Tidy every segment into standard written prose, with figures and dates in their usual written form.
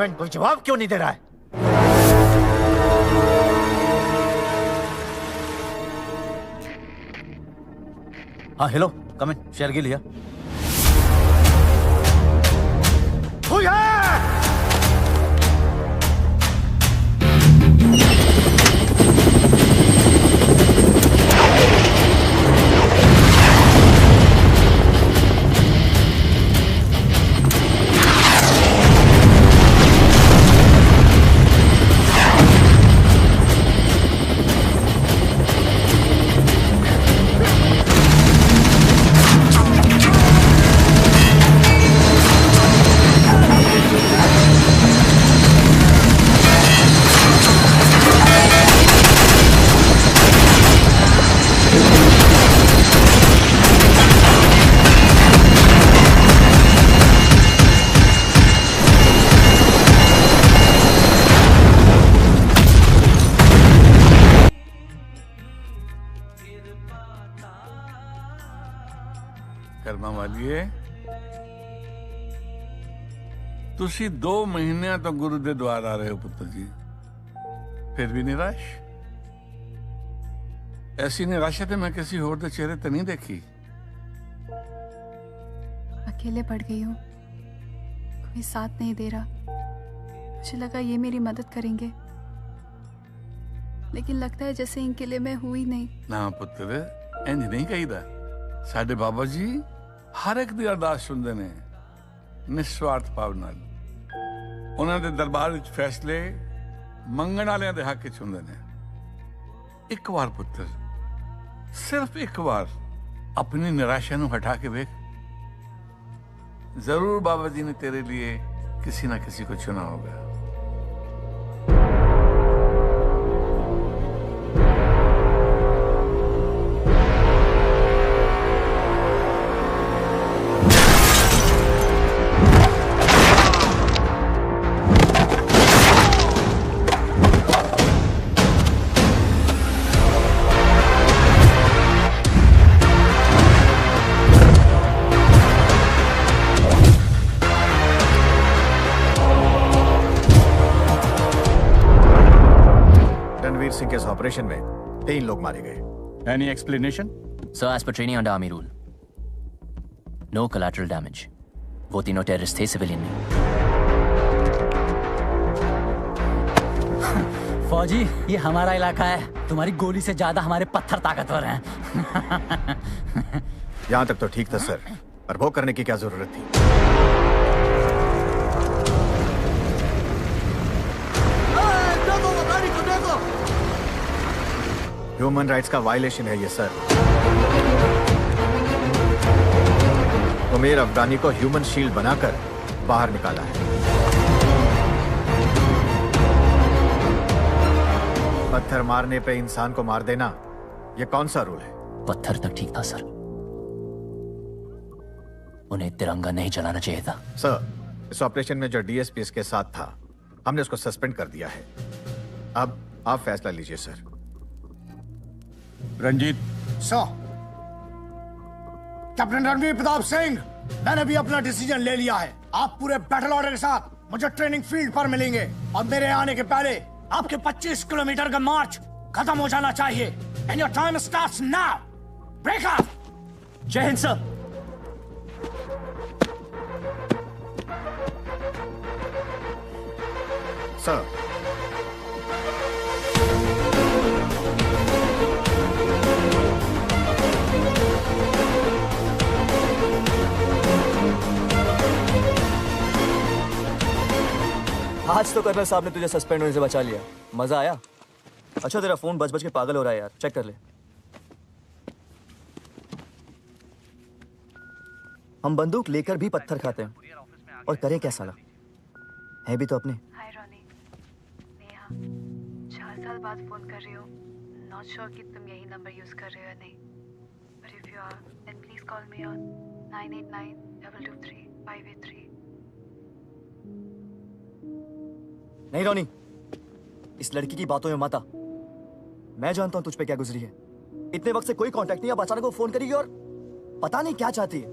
Servant कोई जवाब क्यों नहीं दे रहा है? हाँ hello, come in, Shergill here. ਕਰਮਾਂ ਵਾਲੀਏ ਤੁਸੀਂ 2 ਮਹੀਨਿਆਂ ਤੋਂ ਗੁਰੂ ਦੇ ਦਵਾਰ ਆ ਰਹੇ ਹੋ ਪੁੱਤਰ ਜੀ, फिर भी निराश। ऐसी निराशा तो मैं किसी और के चेहरे तो नहीं देखी। अकेले पड़ गई हूँ, कोई साथ नहीं दे रहा। मुझे लगा ये मेरी मदद करेंगे, लेकिन लगता है जैसे इनके लिए मैं हुई नहीं। ना पुत्र, इंज नहीं कहीदा। साडे बाबा जी हर एक दी अरदास सुनते ने निस्वार्थ भाव नाल। उन्हां दे दरबार विच फैसले मंगण वालियां दे हक विच हुंदे ने। एक बार पुत्र, सिर्फ एक बार अपनी निराशा नूं हटा के वेख, जरूर बाबा जी ने तेरे लिए किसी ना किसी को चुना होगा। सिंह के इस ऑपरेशन में 3 लोग मारे गए। Any explanation? Sir, as per training under Army rule, no collateral damage. वो तीनों टेररिस्ट थे, सिविलियन नहीं। फौजी, ये हमारा इलाका है। तुम्हारी गोली से ज्यादा हमारे पत्थर ताकतवर हैं। यहाँ तक तो ठीक था सर, पर वो करने की क्या जरूरत थी? ह्यूमन राइट्स का वायलेशन है ये सर। उमेर अफगानी को ह्यूमन शील्ड बनाकर बाहर निकाला है। पत्थर मारने पे इंसान को मार देना, ये कौन सा रूल है? पत्थर तक ठीक था सर, उन्हें तिरंगा नहीं जलाना चाहिए था। सर, इस ऑपरेशन में जो डीएसपी इसके साथ था, हमने उसको सस्पेंड कर दिया है। अब आप फैसला लीजिए sir. Ranjit. Sir, captain Ranveer Pratap Singh, मैंने भी अपना डिसीजन ले लिया है। आप पूरे बैटल ऑर्डर के साथ मुझे ट्रेनिंग फील्ड पर मिलेंगे और मेरे आने के पहले आपके 25 किलोमीटर का मार्च खत्म हो जाना चाहिए। And your time starts now. Break up. जय हिंद सर। सर, आज तो कर्नल साहब ने तुझे सस्पेंड होने से बचा लिया। मजा आया? अच्छा, तेरा फोन बज बज के पागल हो रहा है यार, चेक कर ले। हम बंदूक लेकर भी पत्थर खाते हैं, और करें क्या साला, है भी तो अपने। हाय रोनी, नेहा, 4 साल बाद फोन कर रही हो। नॉट श्योर कि तुम यही नंबर यूज कर रहे हो या नहीं, but if you are then please call me on 989223 नहीं रोनी, इस लड़की की बातों में मत आ। मैं जानता हूं तुझ पे क्या गुजरी है। इतने वक्त से कोई कांटेक्ट नहीं, अब अचानक वो फोन करेगी और पता नहीं क्या चाहती है।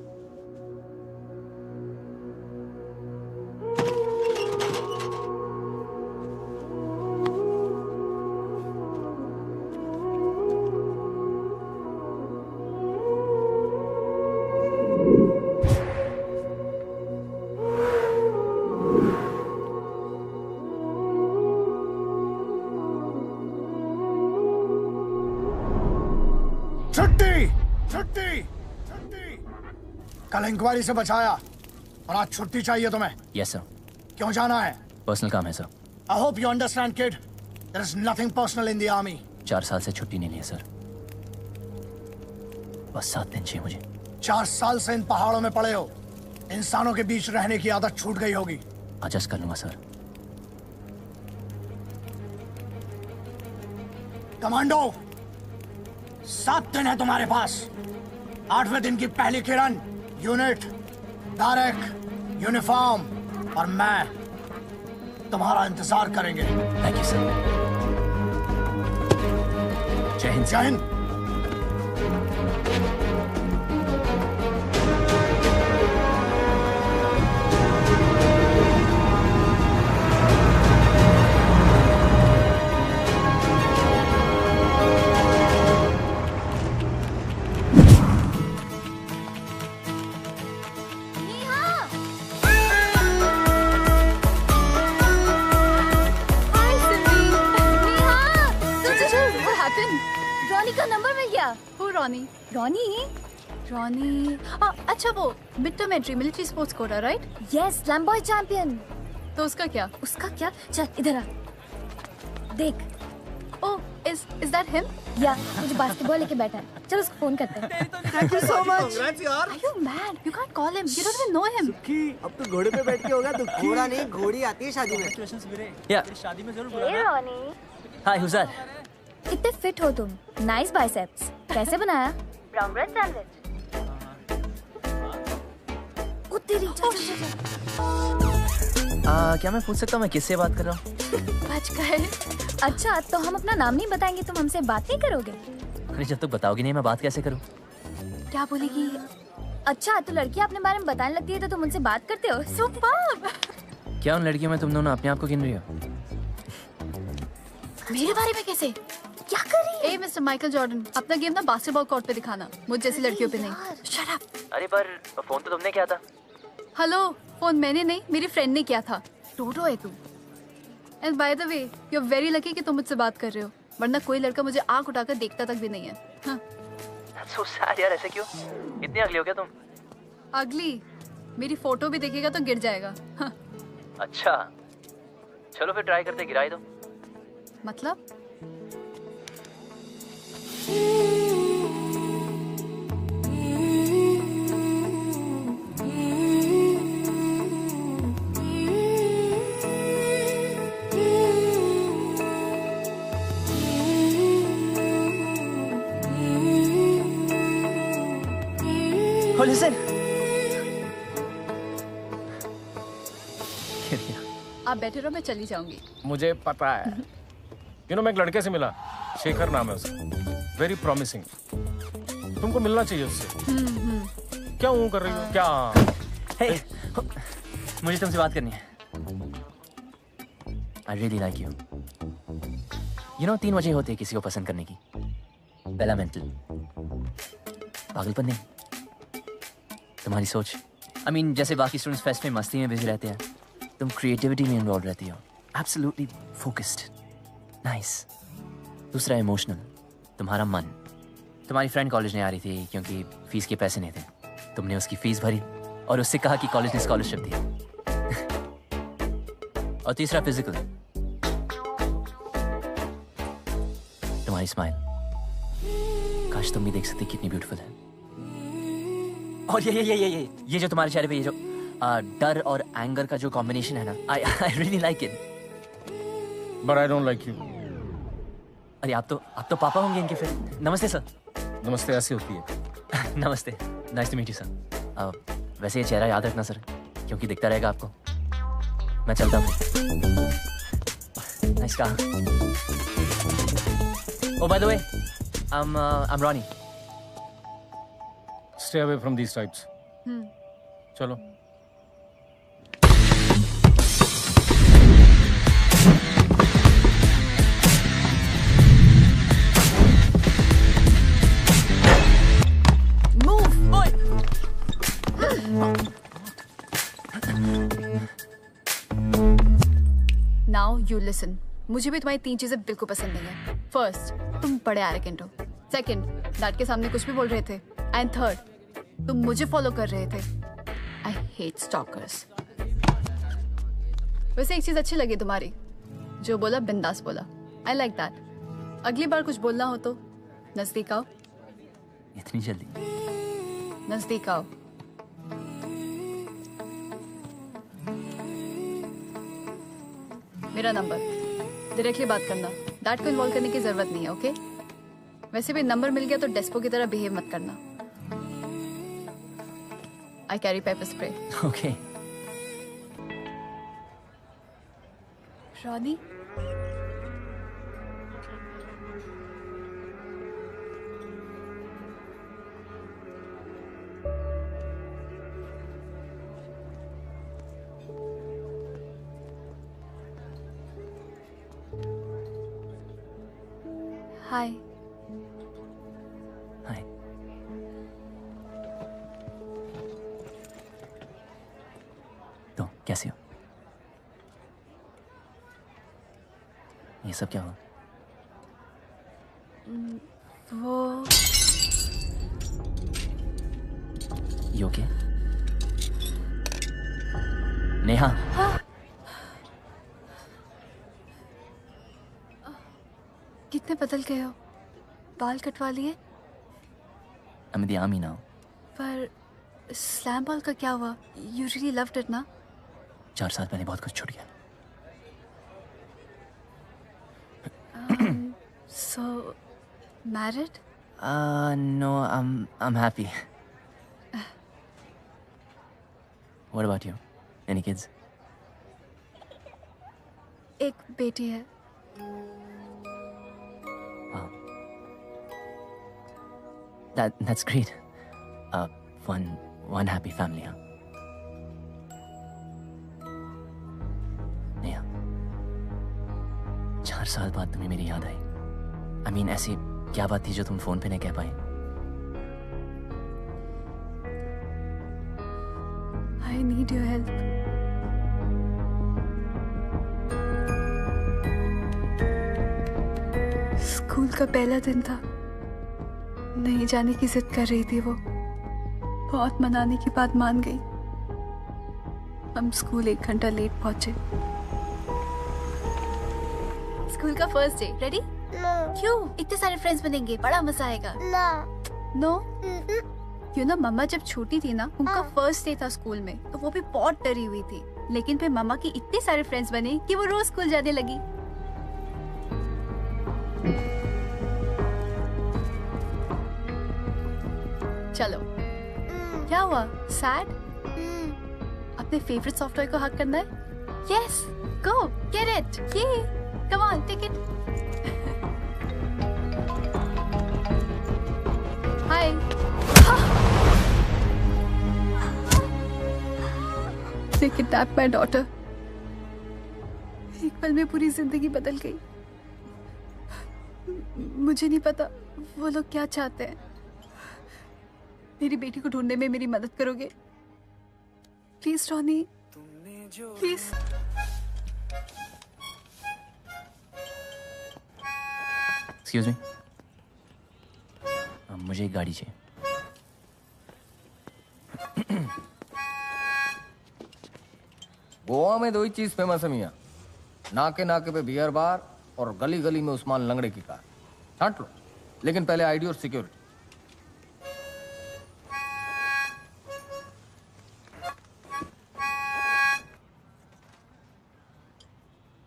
छुट्टी छुट्टी छुट्टी। कल इंक्वायरी से बचाया और आज छुट्टी चाहिए तुम्हें। यस सर, क्यों जाना है? पर्सनल काम है sir. I hope you understand, kid. There is nothing personal in the army. 4 साल से छुट्टी नहीं ली है सर, बस 7 दिन चाहिए मुझे। 4 साल से इन पहाड़ों में पड़े हो, इंसानों के बीच रहने की आदत छूट गई होगी। एडजस्ट कर लूंगा सर। कमांडो, 7 दिन है तुम्हारे पास। 8वें दिन की पहली किरण, यूनिट, बैरक, यूनिफॉर्म और मैं तुम्हारा इंतजार करेंगे। Thank you sir. जय हिंद। जय हिंद। रॉनी का नंबर मिल गया। Who Ronnie? रॉनी अच्छा वो mid term entry military sports quota right? Yes, slam boy champion. तो उसका क्या? उसका क्या? चल इधर आ, देख। ओह, is that him? या मुझे बास्केटबॉल लेके बैठा है। चल उसको फोन करते हैं। Thank you so much. Are you mad? You can't call him. You don't even know him. अब तो घोड़े पे बैठ के होगा तो घोड़ा नहीं घोड़ी आती है शादी में। या शादी में जरूर हे रॉनी, हाय हुजर। कितने फिट हो तुम। Nice biceps. कैसे बनाया? Brown bread sandwich. ओ तेरी, चल चल चल। क्या मैं पूछ सकता हूँ मैं किससे बात कर रहा हूँ? बच गए। अच्छा, तो हम अपना नाम नहीं बताएंगे, तुम हमसे बात नहीं करोगे? अरे जब तक बताओगी नहीं मैं बात कैसे करूँ? क्या बोलेगी? अच्छा, तो लड़की अपने बारे में बताने लगती है तो तुम उनसे बात करते हो? सुपर्ब। क्या उन लड़कियों में तुम दोनों अपने आप को गिन रही हो? मेरे बारे में कैसे? क्या कर रही है? ए मिस्टर माइकल जॉर्डन, अपना गेम ना बास्केटबॉल कोर्ट पे दिखाना, मुझ जैसी लड़कियों पे नहीं। Shut up. अरे पर फोन तो तुमने किया था। हेलो, फोन मैंने नहीं, मेरी फ्रेंड ने किया था। टोटो है तू। And by the way, you are very lucky कि तुम मुझसे बात कर रहे हो, वरना कोई लड़का मुझे आंख उठाकर देखता तक भी नहीं है। हाँ। So sad यार, ऐसे क्यों? इतनी अगली हो क्या तुम? अगली? मेरी फोटो भी देखेगा तो गिर जाएगा। हाँ। अच्छा, चलो फिर ट्राई करते, गिरा ही दो। मतलब? Oh, listen. आप बैठे रहो, मैं चली जाऊंगी। मुझे पता है। मैं एक लड़के से मिला, शेखर नाम है उसका, वेरी प्रॉमिसिंग। तुमको मिलना चाहिए उससे। क्या हूँ कर रही हो? क्या? Hey, मुझे तुमसे बात करनी है। I really like you. 3 वजह होती है किसी को पसंद करने की। पहला मेंटल, पागलपन नहीं, तुम्हारी सोच। I mean, जैसे बाकी स्टूडेंट्स फेस्ट में मस्ती में बिजी रहते हैं, तुम क्रिएटिविटी में इन्वॉल्व रहती हो, एब्सोल्युटली फोकस्ड, नाइस। दूसरा इमोशनल, तुम्हारा मन। तुम्हारी फ्रेंड कॉलेज नहीं आ रही थी क्योंकि फीस के पैसे नहीं थे, तुमने उसकी फीस भरी और उससे कहा कि कॉलेज ने स्कॉलरशिप दी। और तीसरा फिजिकल, तुम्हारी स्माइल, काश तुम भी देख सकती कितनी ब्यूटीफुल है। और ये जो तुम्हारे चेहरे पे ये जो डर और एंगर का जो कॉम्बिनेशन है ना, I really like it. But I don't like you. अरे आप तो पापा होंगे इनके फिर। नमस्ते सर। नमस्ते ऐसी होती है। नमस्ते, nice to meet you sir. वैसे ये चेहरा याद रखना सर, क्योंकि दिखता रहेगा आपको। मैं चलता हूँ। नाइस कहा। Oh, by the way, I'm Ronnie. Stay away from these types. चलो। Now you listen. मुझे भी तुम्हारी 3 चीजें बिल्कुल पसंद नहीं है। फर्स्ट, तुम बड़े एरोगेंट हो। सेकंड, डैड के सामने कुछ भी बोल रहे थे। एंड थर्ड, तुम मुझे फॉलो कर रहे थे। I hate stalkers. वैसे एक चीज अच्छी लगी तुम्हारी, जो बोला बिंदास बोला। I like that. अगली बार कुछ बोलना हो तो नजदीक आओ। इतनी जल्दी? नजदीक आओ। मेरा नंबर, डायरेक्टली बात करना। डैड को इन्वॉल्व करने की जरूरत नहीं है, ओके? वैसे भी नंबर मिल गया तो डेस्पो की तरह बिहेव मत करना। I carry pepper spray. Okay. Ronnie, hi. Hi. तो कैसे हो? ये सब क्या हुआ? वो You okay? नेहा। कितने बदल गए हो। बाल कटवा लिए? I'm in the army now. पर स्लैम बॉल का क्या हुआ? You really loved it ना? 4 साल पहले बहुत कुछ छूट गया। So married? No, I'm happy. What about you? Any kids? एक बेटी है। Wow. That's great. One happy family, huh? Neha, 4 साल बाद तुम्हें मेरी याद आई। I mean, ऐसी क्या बात थी जो तुम फोन पे नहीं कह पाई? I need your help. School का पहला दिन था। नहीं जाने की जिद कर रही थी वो। बहुत मनाने की बात मान गई। हम स्कूल 1 घंटा लेट पहुंचे। स्कूल का फर्स्ट डे। रेडी? क्यों? इतने सारे फ्रेंड्स बनेंगे, बड़ा मजा आएगा। नो? क्यों ना, मम्मा जब छोटी थी ना, उनका फर्स्ट डे था स्कूल में, तो वो भी बहुत डरी हुई थी। लेकिन फिर मम्मा की इतने सारे फ्रेंड्स बने कि वो रोज स्कूल जाने लगी। चलो, क्या हुआ? सैड? अपने फेवरेट सॉफ्टवेयर को हक करना है? Yes, go get it. ये come on, take it. Hi. They kidnapped my daughter. एक पल में पूरी जिंदगी बदल गई। मुझे नहीं पता वो लोग क्या चाहते हैं। मेरी बेटी को ढूंढने में मेरी मदद करोगे? Please Ronnie, please. Excuse me. मुझे एक गाड़ी चाहिए। गोवा में 2 ही चीज फेमस है मियाँ, नाके नाके पे बियर बार और गली गली में उस्मान लंगड़े की कार। छांट लो, लेकिन पहले आईडी और सिक्योरिटी।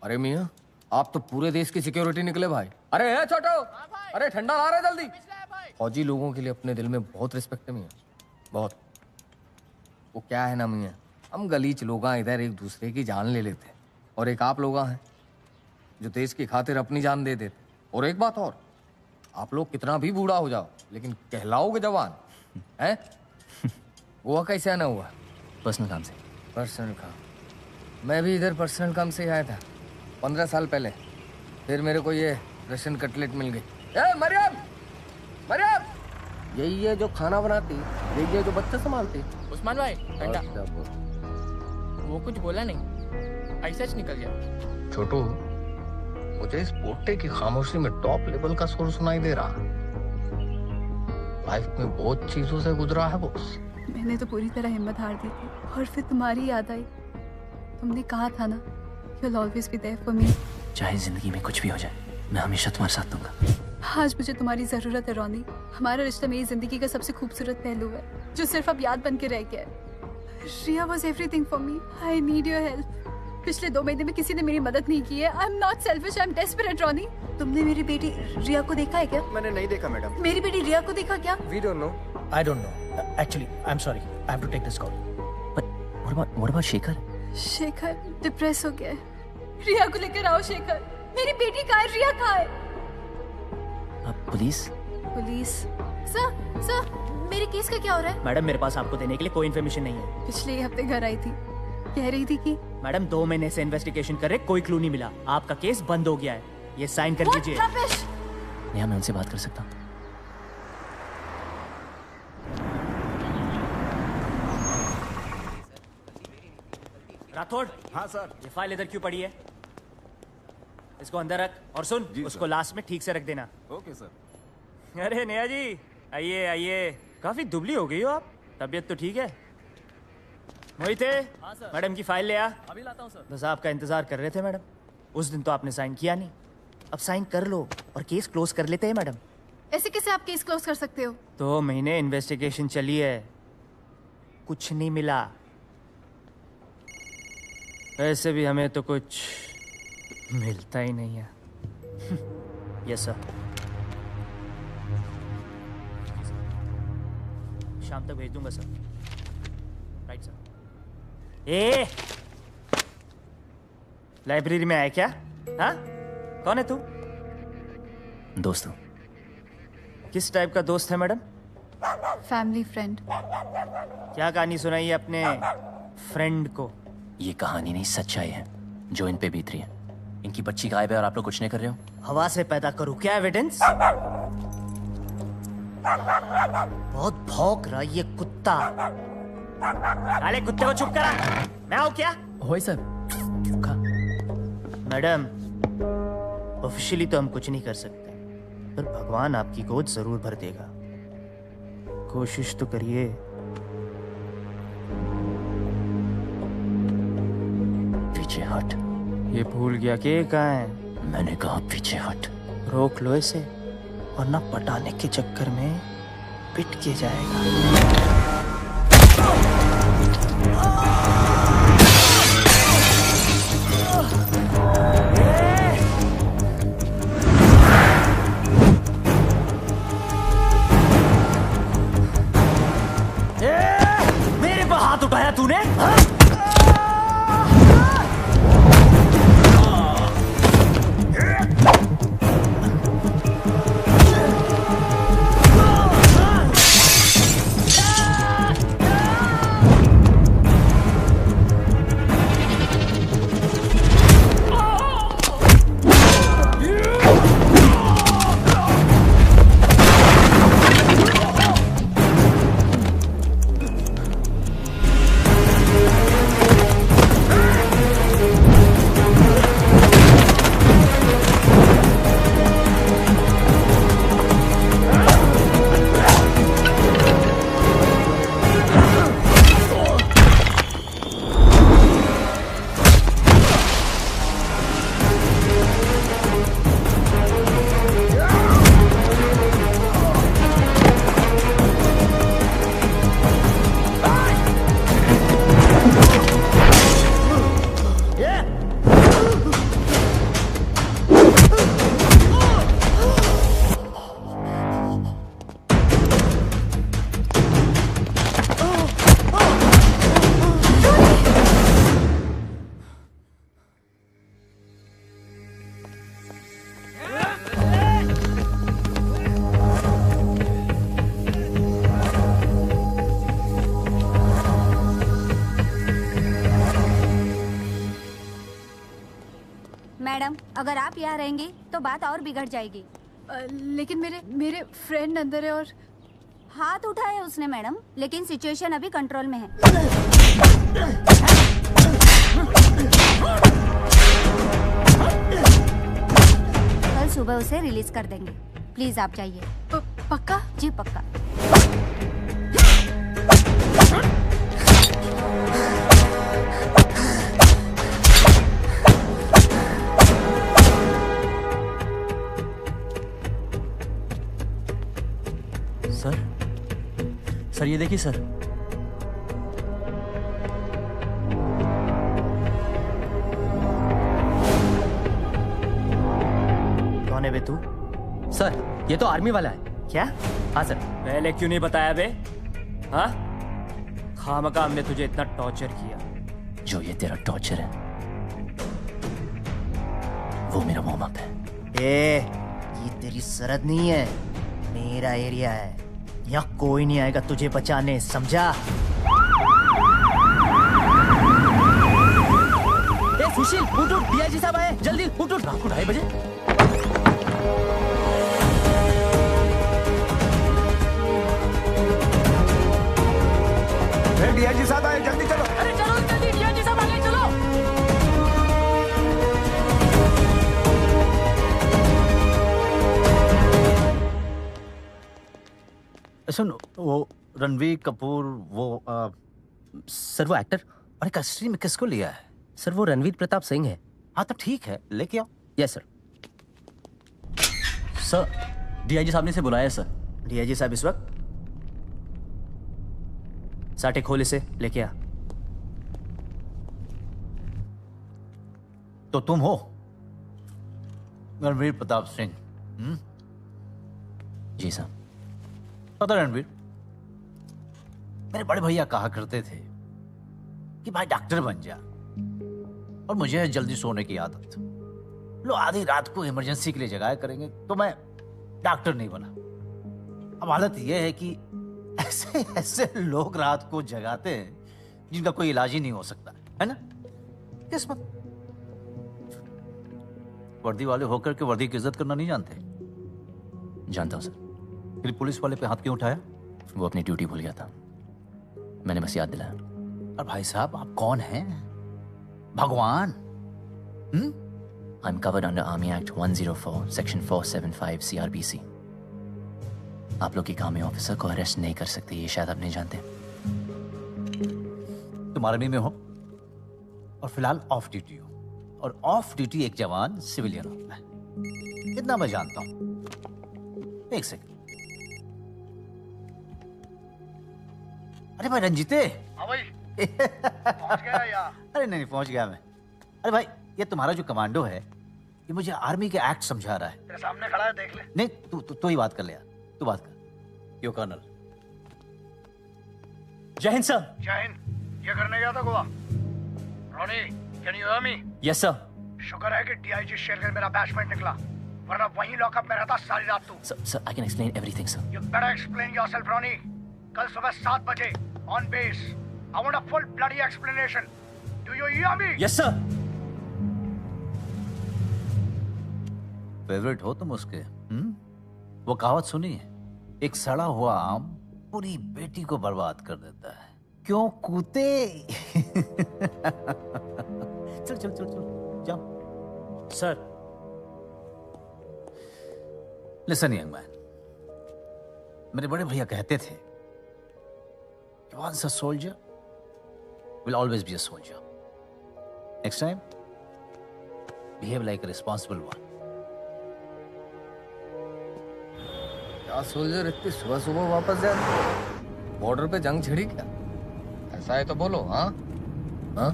अरे मियाँ, आप तो पूरे देश की सिक्योरिटी निकले भाई। अरे है छोटो, अरे ठंडा ला रहे जल्दी। फौजी लोगों के लिए अपने दिल में बहुत रिस्पेक्ट है मियाँ, बहुत। वो क्या है ना मियाँ, हम गलीच लोग इधर एक दूसरे की जान ले लेते, और एक आप लोग हैं जो देश की खातिर अपनी जान दे देते। और एक बात और, आप लोग कितना भी बूढ़ा हो जाओ लेकिन कहलाओगे जवान हैं। गोवा कैसे आना हुआ? पर्सनल काम से। पर्सनल काम? मैं भी इधर पर्सनल काम से आया था 15 साल पहले। फिर मेरे को ये रशियन कटलेट मिल गई। ए मरियम, मरियम, यही है जो खाना बनाती, यही है जो बच्चे संभालती। उस्मान भाई ठंडा। वो कुछ बोला नहीं, ऐसा निकल गया। छोटू, मुझे इस पोटे की खामोशी में टॉप लेवल का सुर सुनाई दे रहा। लाइफ में बहुत चीजों से गुजरा है बॉस। मैंने तो पूरी तरह हिम्मत हार दी थी और फिर तुम्हारी याद आई। तुमने कहा था ना, you'll always be there for me। चाहे जिंदगी में कुछ भी हो जाए, मैं हमेशा तुम्हारे साथ दूंगा। आज मुझे तुम्हारी जरूरत है रोनी। हमारा रिश्ता मेरी जिंदगी का सबसे खूबसूरत पहलू है, जो सिर्फ अब याद बन के रह गया है। रिया was everything for me। I need your help। पिछले 2 महीने में किसी ने मेरी मदद नहीं की है। I'm not selfish, I'm desperate रोनी। तुमने मेरी बेटी रिया को देखा है क्या? मैंने नहीं देखा मैडम। मेरी बेटी रिया को देखा क्या? We don't know। I don't know। Actually, I'm sorry। I have to take this call। But what about Shekhar? Shekhar depress हो गया है। रिया को लेकर आओ शेखर। मेरी बेटी कहाँ है? रिया कहाँ है? पुलिस? पुलिस? सर, मेरे केस का क्या हो रहा है? मैडम मेरे पास आपको देने के लिए कोई इन्फॉर्मेशन नहीं है। पिछले हफ्ते घर आई थी, कह रही थी कि मैडम 2 महीने से इन्वेस्टिगेशन कर रहे, कोई क्लू नहीं मिला। आपका केस बंद हो गया है। ये साइन कर लीजिए। नेहा, मैं उनसे बात कर सकता हूँ? राठौड़। हाँ सर। ये फाइल इधर क्यों पड़ी है? इसको अंदर रख और सुन, उसको लास्ट में ठीक से रख देना। Okay sir. अरे नेहा जी, आइए आइए। काफी दुबली हो गई हो आप, तबीयत तो ठीक है? मोहिते, मैडम की फाइल ले आ। अभी लाता हूँ सर। बस आपका इंतजार कर रहे थे मैडम। उस दिन तो आपने साइन किया नहीं, अब साइन कर लो और केस क्लोज कर लेते हैं मैडम। ऐसे कैसे आप केस क्लोज कर सकते हो? 2 महीने इन्वेस्टिगेशन चली है, कुछ नहीं मिला। वैसे भी हमें तो कुछ मिलता ही नहीं है। Yes sir. शाम तक भेज दूंगा सर। Right sir. ए, लाइब्रेरी में आया क्या? हाँ, कौन है तू? दोस्त हूँ। किस टाइप का दोस्त है मैडम? Family friend. क्या कहानी सुनाई है अपने फ्रेंड को? ये कहानी नहीं, सच्चाई है जो इन पे बीत रही है। इनकी बच्ची गायब है और आप लोग कुछ नहीं कर रहे हो। हवा से पैदा करूं क्या एविडेंस? बहुत भौंक रहा ये कुत्ता। अरे कुत्ते को चुप करा। मैं आऊं क्या? होई सर। मैडम, ऑफिशियली तो हम कुछ नहीं कर सकते, पर भगवान आपकी गोद जरूर भर देगा। कोशिश तो करिए। पीछे हट। ये भूल गया कि कहाँ है? मैंने कहा पीछे हट। रोक लो इसे, वरना पटाने के चक्कर में पिट के जाएगा। मेरे पर हाथ उठाया तूने? मैडम, अगर आप यहाँ रहेंगी तो बात और बिगड़ जाएगी। लेकिन मेरे फ्रेंड अंदर है और हाथ उठाया उसने मैडम, लेकिन सिचुएशन अभी कंट्रोल में है। कल सुबह उसे रिलीज कर देंगे। प्लीज आप जाइए। पक्का? जी पक्का। सर ये देखिए सर। कौन है बे तू? सर ये तो आर्मी वाला है। क्या? हाँ सर। पहले क्यों नहीं बताया बे? हाँ, खामखा हमने तुझे इतना टॉर्चर किया। जो ये तेरा टॉर्चर है वो मेरा वार्म अप है। ये तेरी सरहद नहीं है, मेरा एरिया है। यहाँ कोई नहीं आएगा तुझे बचाने, समझा? सुशील उठ, डीआईजी साहब आए, जल्दी उठ। रात को 2:30 बजे। डीआईजी साहब आए, जल्दी चलो। अरे चलो जल्दी, डीआईजी साहब आ गए, चलो। सुन, वो रणवीर कपूर सर वो एक्टर। अरे कस्टडी में किसको लिया है? सर वो रणवीर प्रताप सिंह है। हाँ तो ठीक है, लेके आओ। Yes sir. सर डीआईजी साहब ने इसे बुलाया है सर। डीआईजी साहब इस वक्त? साटे खोल इसे, लेके आ। तो तुम हो रणवीर प्रताप सिंह? जी सर। पता रणवीर, मेरे बड़े भैया कहा करते थे कि भाई डॉक्टर बन जा, और मुझे है जल्दी सोने की आदत। लोग आधी रात को इमरजेंसी के लिए जगाया करेंगे, तो मैं डॉक्टर नहीं बना। अब हालत यह है कि ऐसे ऐसे लोग रात को जगाते हैं जिनका कोई इलाज ही नहीं हो सकता, है ना? किस्मत। वर्दी वाले होकर के वर्दी की इज्जत करना नहीं जानते। जानता हूं सर। फिर पुलिस वाले पे हाथ क्यों उठाया? वो अपनी ड्यूटी भूल गया था, मैंने बस याद दिलाया। और भाई साहब आप कौन हैं? भगवान? I'm covered under Army Act 104, Section 475 CRPC. आप लोग की काम में ऑफिसर को अरेस्ट नहीं कर सकते, ये शायद आप नहीं जानते। तुम आर्मी में हो और फिलहाल ऑफ ड्यूटी हो, और ऑफ ड्यूटी एक जवान सिविलियन होता है, इतना मैं जानता हूं। एक सेकंड। अरे भाई रंजीते। हाँ भाई, पहुंच गया यार। अरे नहीं पहुंच गया मैं। अरे भाई ये तुम्हारा जो कमांडो है, ये मुझे आर्मी के एक्ट समझा रहा है। तेरे सामने खड़ा है, देख ले। नहीं तू ही बात कर ले यार, तू बात कर। यो कर्नल। जय हिंद सर। जय हिंद। ये करने गया था Goa. Ronnie, can you hear me? Yes sir. शुक्र है कि डीआईजी शेरगिल मेरा बैचमेट निकला, वरना वहीं लॉकअप में रहता सारी रात तू। Sir I can explain everything sir. You better explain yourself, Ronnie. कल सुबह 7 बजे on base. I want a full bloody explanation. Do you hear me? Yes sir. Favourite हो तुम उसके? वो कहावत सुनी है, एक सड़ा हुआ आम पूरी बेटी को बर्बाद कर देता है। क्यों कूते? चल चल चल चल जाओ। सर लिसन यंग मैन, मेरे बड़े भैया कहते थे कि once a soldier will always be a soldier. Next time, behave like a responsible one. क्या सोल्जर इतनी सुबह सुबह वापस जाए? बॉर्डर पे जंग छिड़ी क्या? ऐसा है तो बोलो। हाँ हाँ,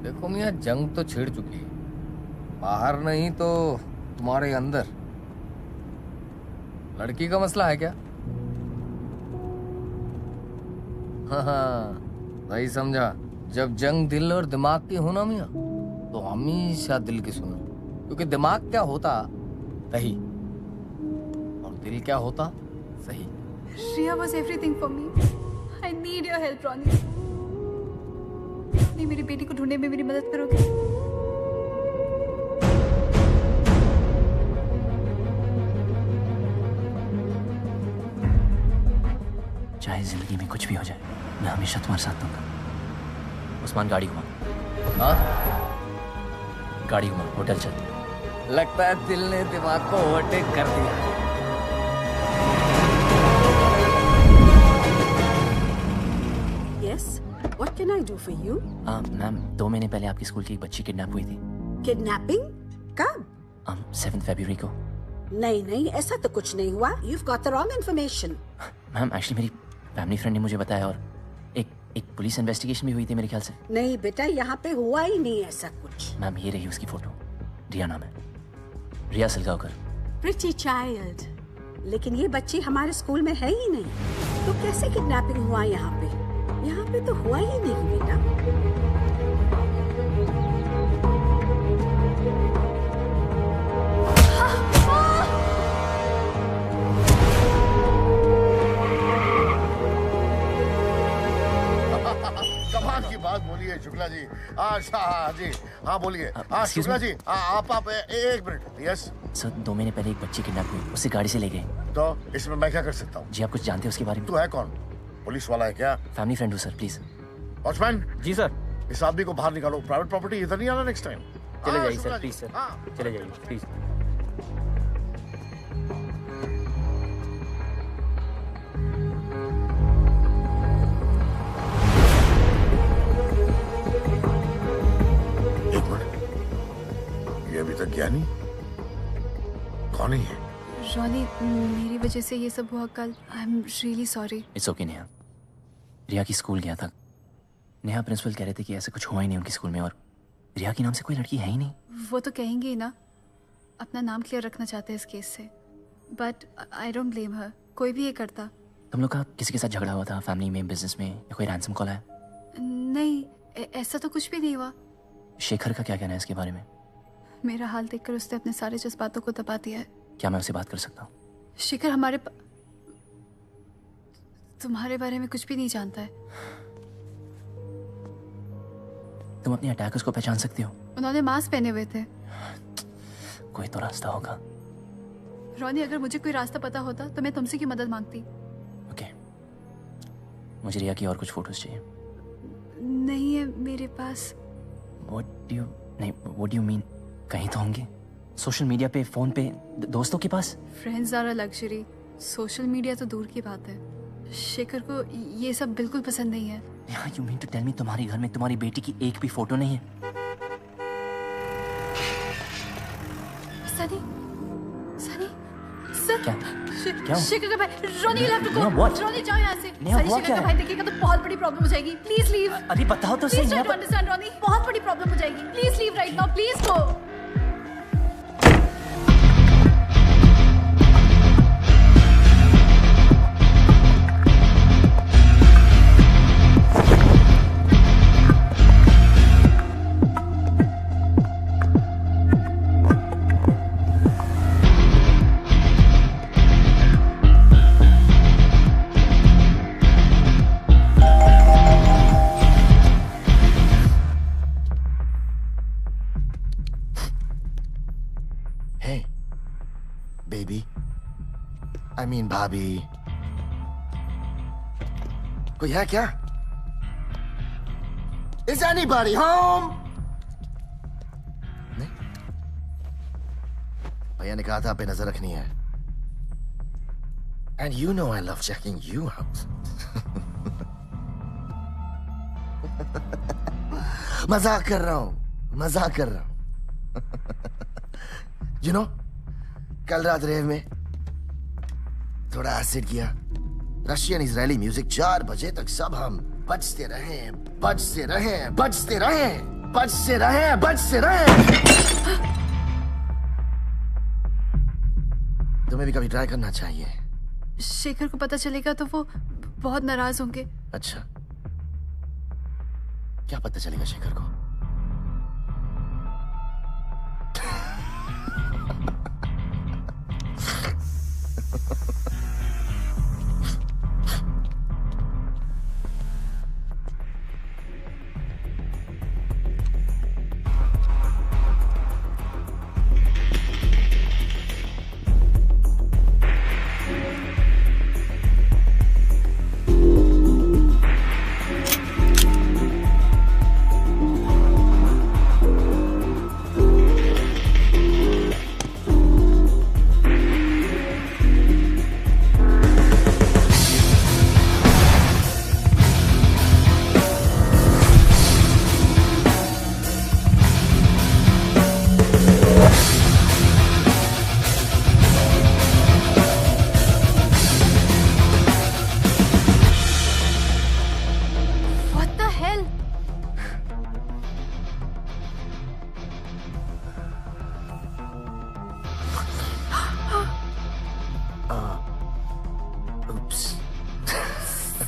देखो मियाँ, जंग तो छिड़ चुकी है, बाहर नहीं तो तुम्हारे अंदर। लड़की का मसला है क्या? हाँ सही समझा। जब जंग दिल और दिमाग की हो ना मियाँ, तो हमेशा दिल की सुनो, क्योंकि दिमाग क्या होता सही, और दिल क्या होता सही। Shreya was everything for me. I need your help, Ronnie. नहीं, मेरी बेटी को ढूंढने में मेरी मदद करोगे? चाहे जिंदगी में कुछ भी हो जाए, मैं हमेशा तुम्हारे साथ दूंगा। उस्मान गाड़ी घुमा। हाँ, गाड़ी घुमा, होटल चल। लगता है दिल ने दिमाग को ओवरटेक कर दिया। Yes, what can I do for you? Ma'am 2 महीने पहले आपकी स्कूल की एक बच्ची किडनैप हुई थी। Kidnapping? कब? 7 फरवरी को। नहीं नहीं, ऐसा तो कुछ नहीं हुआ. You've got the wrong information. Ma'am actually मेरी फैमिली फ्रेंड ने मुझे बताया और एक पुलिस इन्वेस्टिगेशन भी हुई थी मेरे ख्याल से. नहीं बेटा, यहाँ पे हुआ ही नहीं ऐसा कुछ. मैम ये रही उसकी फोटो. रिया नाम है, रिया सिलगांवकर. Pretty child. लेकिन ये बच्ची हमारे स्कूल में है ही नहीं, तो कैसे किडनैपिंग हुआ यहाँ पे? यहाँ पे तो हुआ ही नहीं बेटा. कमाल की बात बोलिए शुक्ला जी. हाँ जी, हाँ बोलिए. हाँ शुक्ला जी, आप एक मिनट. यस सर, 2 महीने पहले एक बच्ची किडनैप हुई, उसे गाड़ी से ले गए. तो इसमें मैं क्या कर सकता हूँ? जी आप कुछ जानते हैं उसके बारे में? तू है कौन? पुलिस वाला है क्या? फैमिली फ्रेंड हूँ सर, प्लीज. वॉचमैन. जी सर. इस आदमी को बाहर निकालो. प्राइवेट प्रॉपर्टी इधर नहीं आना नेक्स्ट टाइम. चले जाइए सर, प्लीज सर. चले जाइए प्लीज. एक मिनट, ये अभी तक गया नहीं. कौन है ये? रॉनी, मेरी वजह से ये सब हुआ कल. I am really sorry. It's okay Neha. Riya की स्कूल गया था. नेहा प्रिंसिपल कह रहे थे कि ऐसा कुछ हुआ ही नहीं उनकी स्कूल में और रिया के नाम से कोई लड़की है ही नहीं. वो तो कहेंगे ही ना, अपना नाम क्लियर रखना चाहते हैं इस केस से. बट आई डोंट ब्लेम हर. कोई भी ये करता. तुम लोग का किसी के साथ झगड़ा हुआ था फैमिली में, बिजनेस में, या कोई रैंसम कॉल आया? नहीं, ऐसा तो कुछ भी नहीं हुआ. शेखर का क्या कहना है इसके बारे में? मेरा हाल देखकर उसने अपने सारे जज्बातों को दबा दिया है. क्या मैं उससे बात कर सकता हूँ? शेखर तुम्हारे बारे में कुछ भी नहीं जानता है. तुम अपने अटैकर्स को पहचान सकती हो? उन्होंने मास्क पहने हुए थे. कोई तो रास्ता होगा. रॉनी, अगर मुझे कोई रास्ता पता होता तो मैं तुमसे की मदद मांगती. ओके, मुझे रिया की और कुछ फोटोज चाहिए. नहीं है मेरे पास. What do you mean? कहीं तो होंगे. सोशल मीडिया पे, फोन पे, दोस्तों के पास. Friends are a luxury. Social media तो दूर की बात है. शेखर को ये सब बिल्कुल पसंद नहीं है. You mean to tell me तुम्हारे घर में तुम्हारी बेटी की एक भी फोटो नहीं है? सनी, सर. क्या? शेखर का भाई. Ronnie, you have to go. Ronnie, जाओ यहाँ से. नेहा, हुआ शेखर क्या का है? भाई देखेगा तो बहुत बड़ी प्रॉब्लम हो जाएगी. Please leave. अभी बताओ तो सही. Please try to understand Ronnie. बहुत बड़ी प्रॉब्लम हो जाएगी. Please leave right now. Please go. भाभी, कोई है क्या? Is anybody home? नहीं? भैया ने कहा था पे नजर रखनी है. And you know I love checking you out. मजाक कर रहा हूं. You know, कल रात रेव में थोड़ा एसिड किया. रशियन इजरायली म्यूजिक 4 बजे तक सब हम बजते रहे. तुम्हें भी कभी ट्राई करना चाहिए. शेखर को पता चलेगा तो वो बहुत नाराज होंगे. अच्छा, क्या पता चलेगा शेखर को?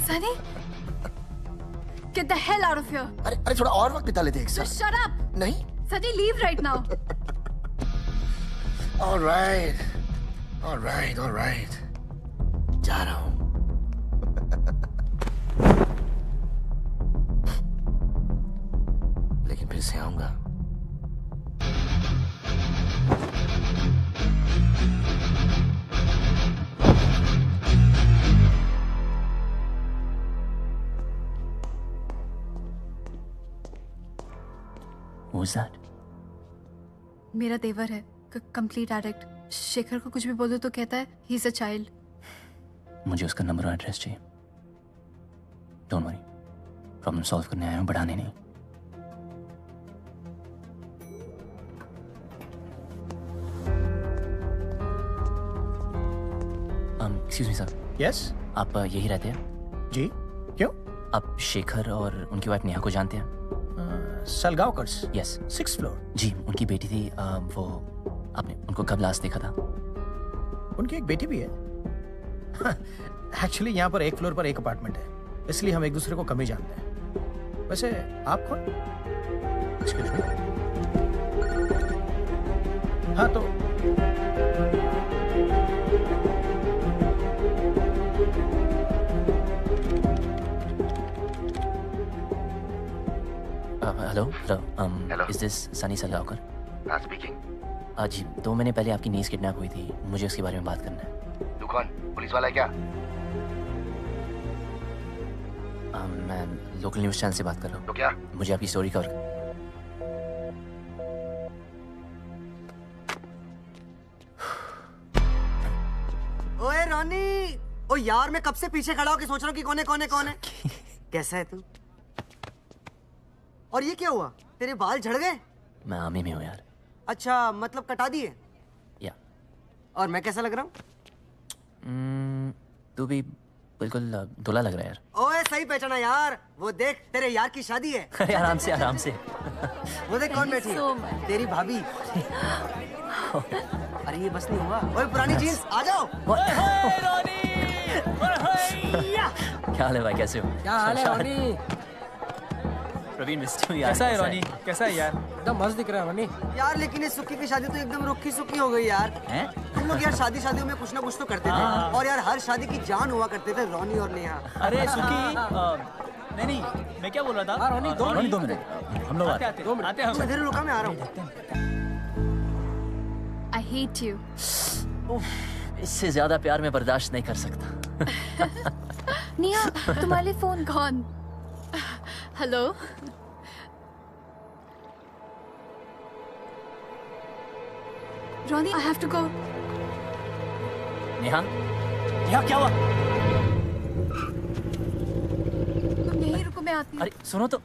Sunny, get the hell out of here. अरे थोड़ा और वक्त बिता लेते हैं एक साथ। Shut up. नहीं। Sunny, leave right now. All right. जा रहा हूँ। लेकिन फिर से आऊंगा। Who's that? मेरा देवर है, कंप्लीट एडिक्ट। शेखर को कुछ भी बोलो तो कहता है ही इज अ चाइल्ड। मुझे उसका नंबर और एड्रेस चाहिए। डोंट वरी, प्रॉब्लम सॉल्व करने आया हूँ, बढ़ाने नहीं। Excuse me sir. यस। आप यही रहते हैं? जी, क्यों? आप शेखर और उनकी वाइफ नेहा को जानते हैं? सलगांवकर्स। यस। 6th floor. जी, उनकी बेटी थी। वो आपने उनको कब लास्ट देखा था? उनकी एक बेटी भी है। एक्चुअली यहाँ पर एक फ्लोर पर एक अपार्टमेंट है, इसलिए हम एक दूसरे को कम ही जानते हैं। वैसे आप कौन? Excuse me. हाँ तो hello is this Sunny Salgaonkar? Speaking. जी, 2 महीने पहले आपकी नीस किडनैप हुई थी, मुझे उसके बारे में बात करना है। तू कौन? पुलिस वाला है क्या? मैं लोकल न्यूज़ चैनल से बात कर रहा हूँ। तो क्या? मुझे आपकी स्टोरी कवर। ओए रोनी, ओ यार मैं कब से पीछे खड़ा होकर सोच रहा हूँ कि कौन है। कैसा है तू? और ये क्या हुआ? तेरे बाल झड़ गए? मैं आर्मी में हूँ यार। अच्छा, मतलब कटा दिए? या। और मैं कैसा लग रहा हूँ? तू भी बिल्कुल दूल्हा लग रहा है यार। ओए सही पहचाना यार, वो देख तेरे यार की शादी है। अरे आराम से आराम से। वो देख कौन बैठी है? तेरी भाभी। अरे ये बस नहीं हुआ। ओए पुरानी जीन्स आ जाओ। क्या हाल है भाई, कैसे हो? क्या हाल है रोनी? प्रवीण मिस्टर यार। कैसा है रोनी? कैसा है यार? एकदम मस्त दिख रहा है रोनी। यार लेकिन ये सुक्की की शादी तो एकदम रुक्की सुक्की हो गई यार। हैं? तुम लोग यार शादियों में कुछ ना कुछ तो करते थे, और यार हर शादी की जान हुआ करते थे रोनी और नेहा। अरे सुक्की, नहीं मैं क्या बोल रहा था? रोनी 2 मिनट, हम लोग आते हैं। तुम इधर रुका, मैं आ रहा हूँ। I hate you. इससे ज्यादा प्यार मैं बर्दाश्त नहीं कर सकता। नेहा, तुम्हारे लिए फोन। कौन? Hello. Ronnie, I have to go. Neha क्या हुआ? तुम यहीं रुको, मैं आती हूँ। अरे सुनो तो।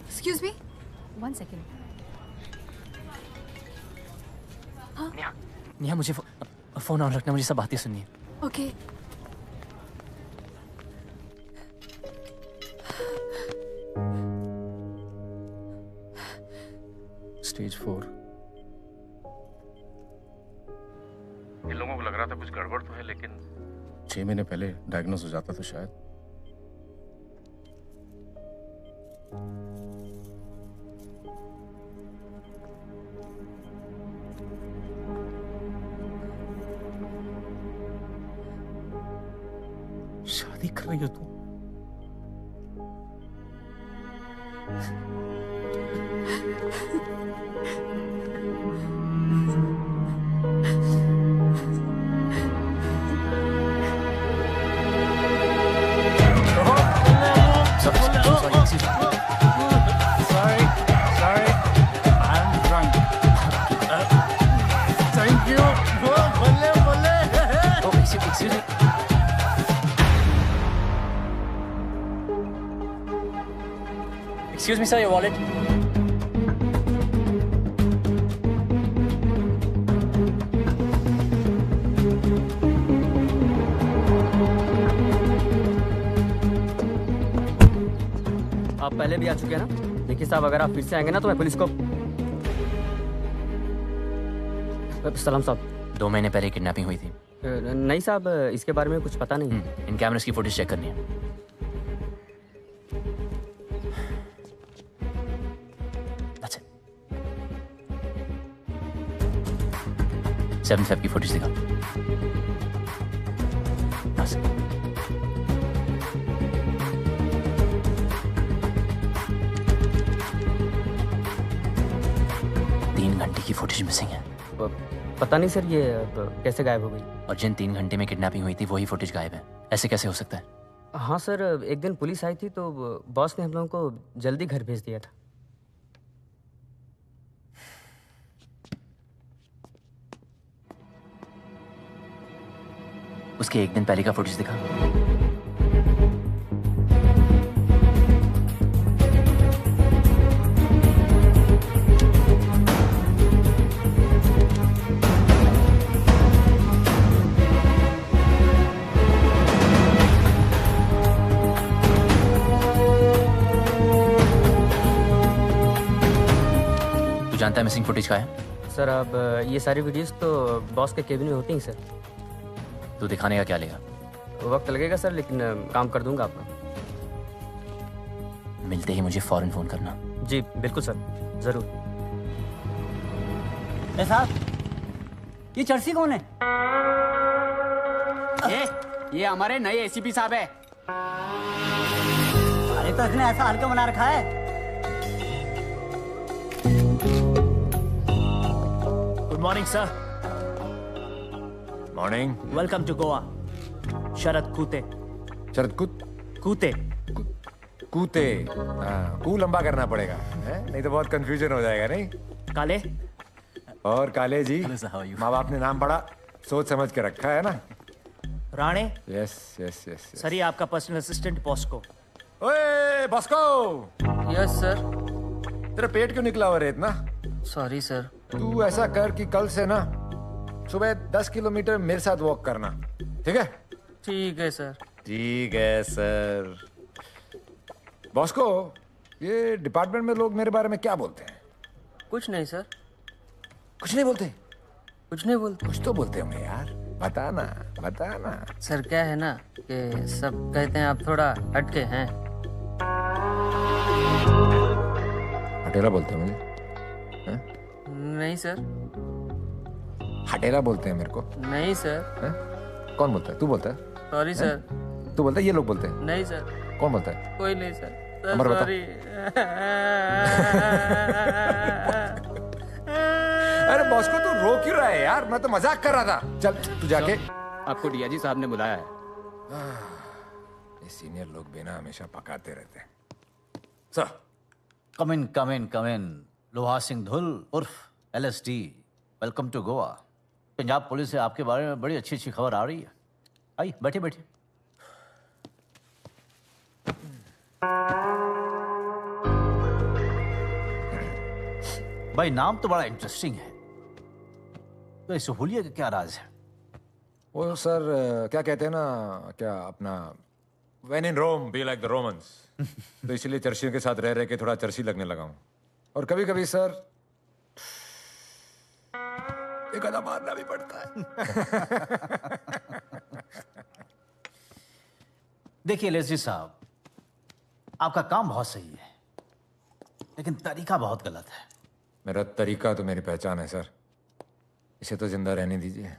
Excuse me. 1 second. नेहा मुझे फोन ऑन रखना, मुझे सब बातें सुननी है। Okay. Stage 4। इन लोगों को लग रहा था कुछ गड़बड़ तो है, लेकिन 6 महीने पहले डायग्नोस हो जाता तो शायद। शादी कर रही हो तू? Sorry, I'm drunk. Thank you. Oh, excuse me. Excuse me, sir, your wallet. आप पहले भी आ चुके हैं ना? देखिए साहब, अगर आप फिर से आएंगे ना तो मैं पुलिस को। सलाम साहब। 2 महीने पहले किडनैपिंग हुई थी। नहीं साहब, इसके बारे में कुछ पता नहीं। इन कैमरेस की फुटेज चेक करनी है। That's it. 7 Feb की फुटेज दिखा। बस। 3 घंटे की फुटेज मिसिंग है। पता नहीं सर, ये कैसे गायब हो गई। और जिन 3 घंटे में किडनैपिंग हुई थी वही फुटेज गायब है। ऐसे कैसे हो सकता है? हाँ सर, एक दिन पुलिस आई थी तो बॉस ने हम लोगों को जल्दी घर भेज दिया था। उसके 1 दिन पहले का फुटेज दिखा। तू जानता है मिसिंग फुटेज का है? सर अब ये सारी वीडियोस तो बॉस के केबिन में होती हैं सर। तू दिखाने का क्या लेगा? वक्त लगेगा सर, लेकिन काम कर दूंगा आपका। मिलते ही मुझे फौरन फोन करना। जी बिल्कुल सर, जरूर। साहब, ये चर्सी कौन है? ये हमारे नए एसीपी साहब है। अरे तो इसने ऐसा हल्का बना रखा है। Good morning sir. Morning. Welcome to Goa. Sharad Kute. Sharad Kute. Kute. कू लंबा करना पड़ेगा है? नहीं तो बहुत कंफ्यूजन हो जाएगा। नहीं काले। और काले जी, माँ बाप ने नाम पढ़ा, सोच समझ के रखा है ना। Rane. Yes yes yes. Sir ये आपका पर्सनल असिस्टेंट बॉस्को। ओए बॉस्को। Yes sir. तेरा पेट क्यों निकला हुआ रे इतना? Sorry sir. तू ऐसा कर कि कल से ना सुबह 10 किलोमीटर मेरे साथ वॉक करना, ठीक है? ठीक है सर। ठीक है सर। बॉस्को, ये डिपार्टमेंट में लोग मेरे बारे में क्या बोलते हैं? कुछ नहीं सर। कुछ नहीं बोलते? कुछ नहीं बोलते। कुछ तो बोलते होंगे यार, बताना बताना। सर क्या है ना कि सब कहते हैं आप थोड़ा हटके हैं। हटेरा बोलते हैं मुझे? नहीं सर। हटेरा बोलते हैं मेरे को? नहीं सर। कौन बोलता है? तू बोलता है? Sorry sir. तू बोलता है? ये लोग बोलते हैं? नहीं सर। कौन बोलता है? कोई नहीं सर। अमर बता। सॉरी। अरे बॉस्को तू रो क्यों रहा है यार? मैं तो मजाक कर रहा था। चल तू जाके। आपको डीआईजी साहब ने बुलाया है। ये सीनियर लोग भी ना हमेशा पकाते रहते हैं। Sir. Come in. Loha Singh Dhul उर्फ LSD, welcome to Goa. Punjab police से आपके बारे में बड़ी अच्छी खबर आ रही है। आइए बैठिए। भाई नाम तो बड़ा इंटरेस्टिंग है, तो इस हुलिया का क्या राज है? वो सर क्या कहते हैं ना, क्या अपना When in Rome, be like the Romans। तो इसलिए चर्चियों के साथ रह के थोड़ा चर्ची लगने लगा हूँ। और कभी कभी सर एक आधा मारना भी पड़ता है। देखिए लेस्ली साहब, आपका काम बहुत सही है, लेकिन तरीका बहुत गलत है। मेरा तरीका तो मेरी पहचान है सर, इसे तो जिंदा रहने दीजिए।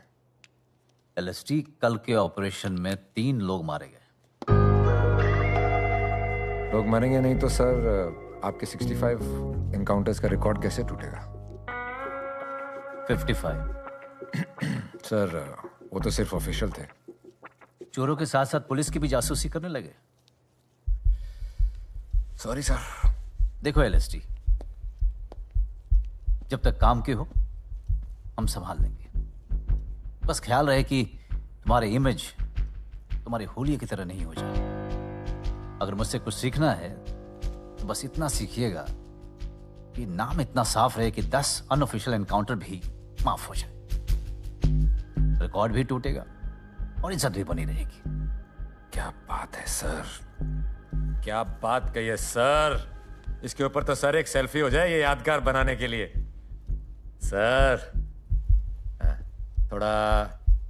LSD, कल के ऑपरेशन में 3 लोग मारे गए। लोग मरेंगे नहीं तो सर आपके 65 एनकाउंटर्स का रिकॉर्ड कैसे टूटेगा? 55 सर वो तो सिर्फ ऑफिशियल थे। चोरों के साथ साथ पुलिस की भी जासूसी करने लगे। Sorry sir. देखो LSD, जब तक काम के हो हम संभाल लेंगे। बस ख्याल रहे कि तुम्हारी इमेज तुम्हारे होलिया की तरह नहीं हो जाए। अगर मुझसे कुछ सीखना है तो बस इतना सीखिएगा कि नाम इतना साफ रहे कि 10 अनऑफिशियल एनकाउंटर भी माफ हो जाए, रिकॉर्ड भी टूटेगा और इज्जत भी बनी रहेगी। क्या बात है सर, क्या बात कही है सर। इसके ऊपर तो सर एक सेल्फी हो जाए ये यादगार बनाने के लिए। सर थोड़ा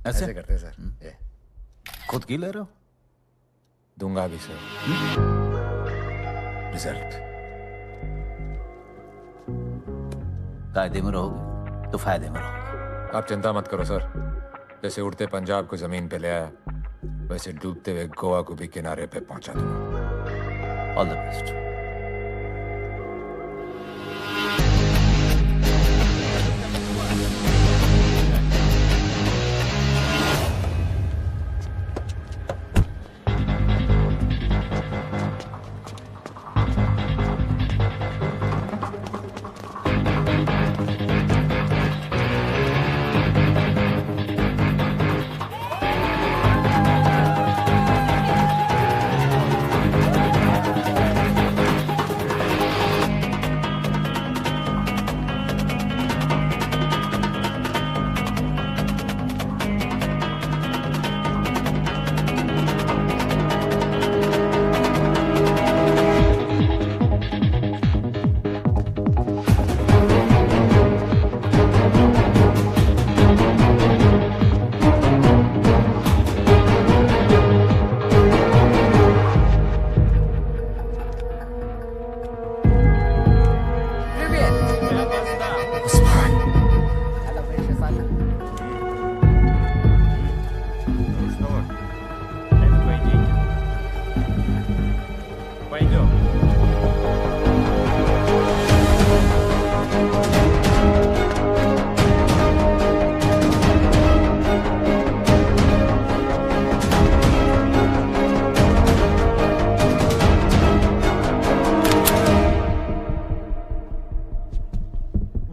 ऐसे करते हैं सर। ये खुद की ले रहे हो? दूंगा भी सर। रिजल्ट कायदे में रहोगे तो फायदे में रहोगे। आप चिंता मत करो सर, जैसे उड़ते पंजाब को जमीन पे ले आया वैसे डूबते हुए गोवा को भी किनारे पे पहुंचा दूंगा। All the best.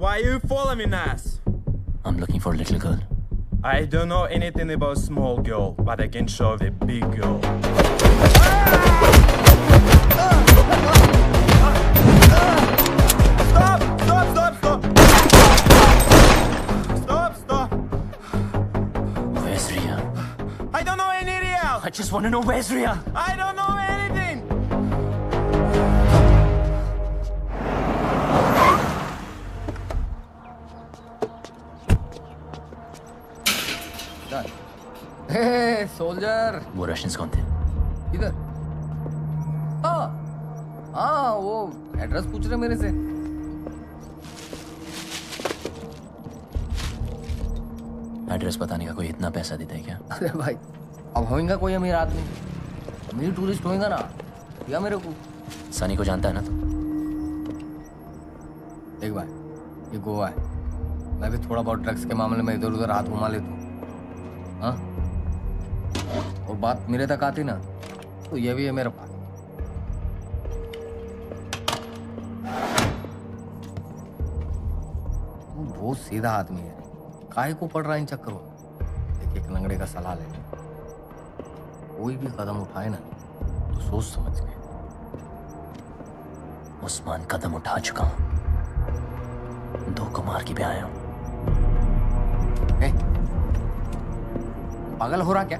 Why you follow me, Nas? I'm looking for a little girl. I don't know anything about small girl, but I can show the big girl. Stop! Stop! Stop! Stop! Stop! Stop! Where's Ria? I don't know any real. I just want to know where's Ria. I don't know anything. Hey soldier. वो Russians कौन थे? इधर। हाँ वो address पूछ रहे मेरे से। एड्रेस बताने का कोई इतना पैसा देता है क्या? अरे भाई अब होएगा कोई अमीर आदमी, अमीर टूरिस्ट होएगा ना या मेरे को। सनी को जानता है ना तू? देख भाई ये गोवा है, मैं भी थोड़ा बहुत ड्रग्स के मामले में इधर उधर हाथ घुमा लेता हूँ। हाँ और बात मेरे तक आती ना तो ये भी है मेरे पास। तू बहुत सीधा आदमी है, काहे को पड़ रहा है इन चक्करों में? एक एक लंगड़े का सलाह ले, कोई भी कदम उठाए ना तो सोच समझ के। उस्मान कदम उठा चुका हूं, 2 को मार के भी आया हूं। पागल हो रहा क्या?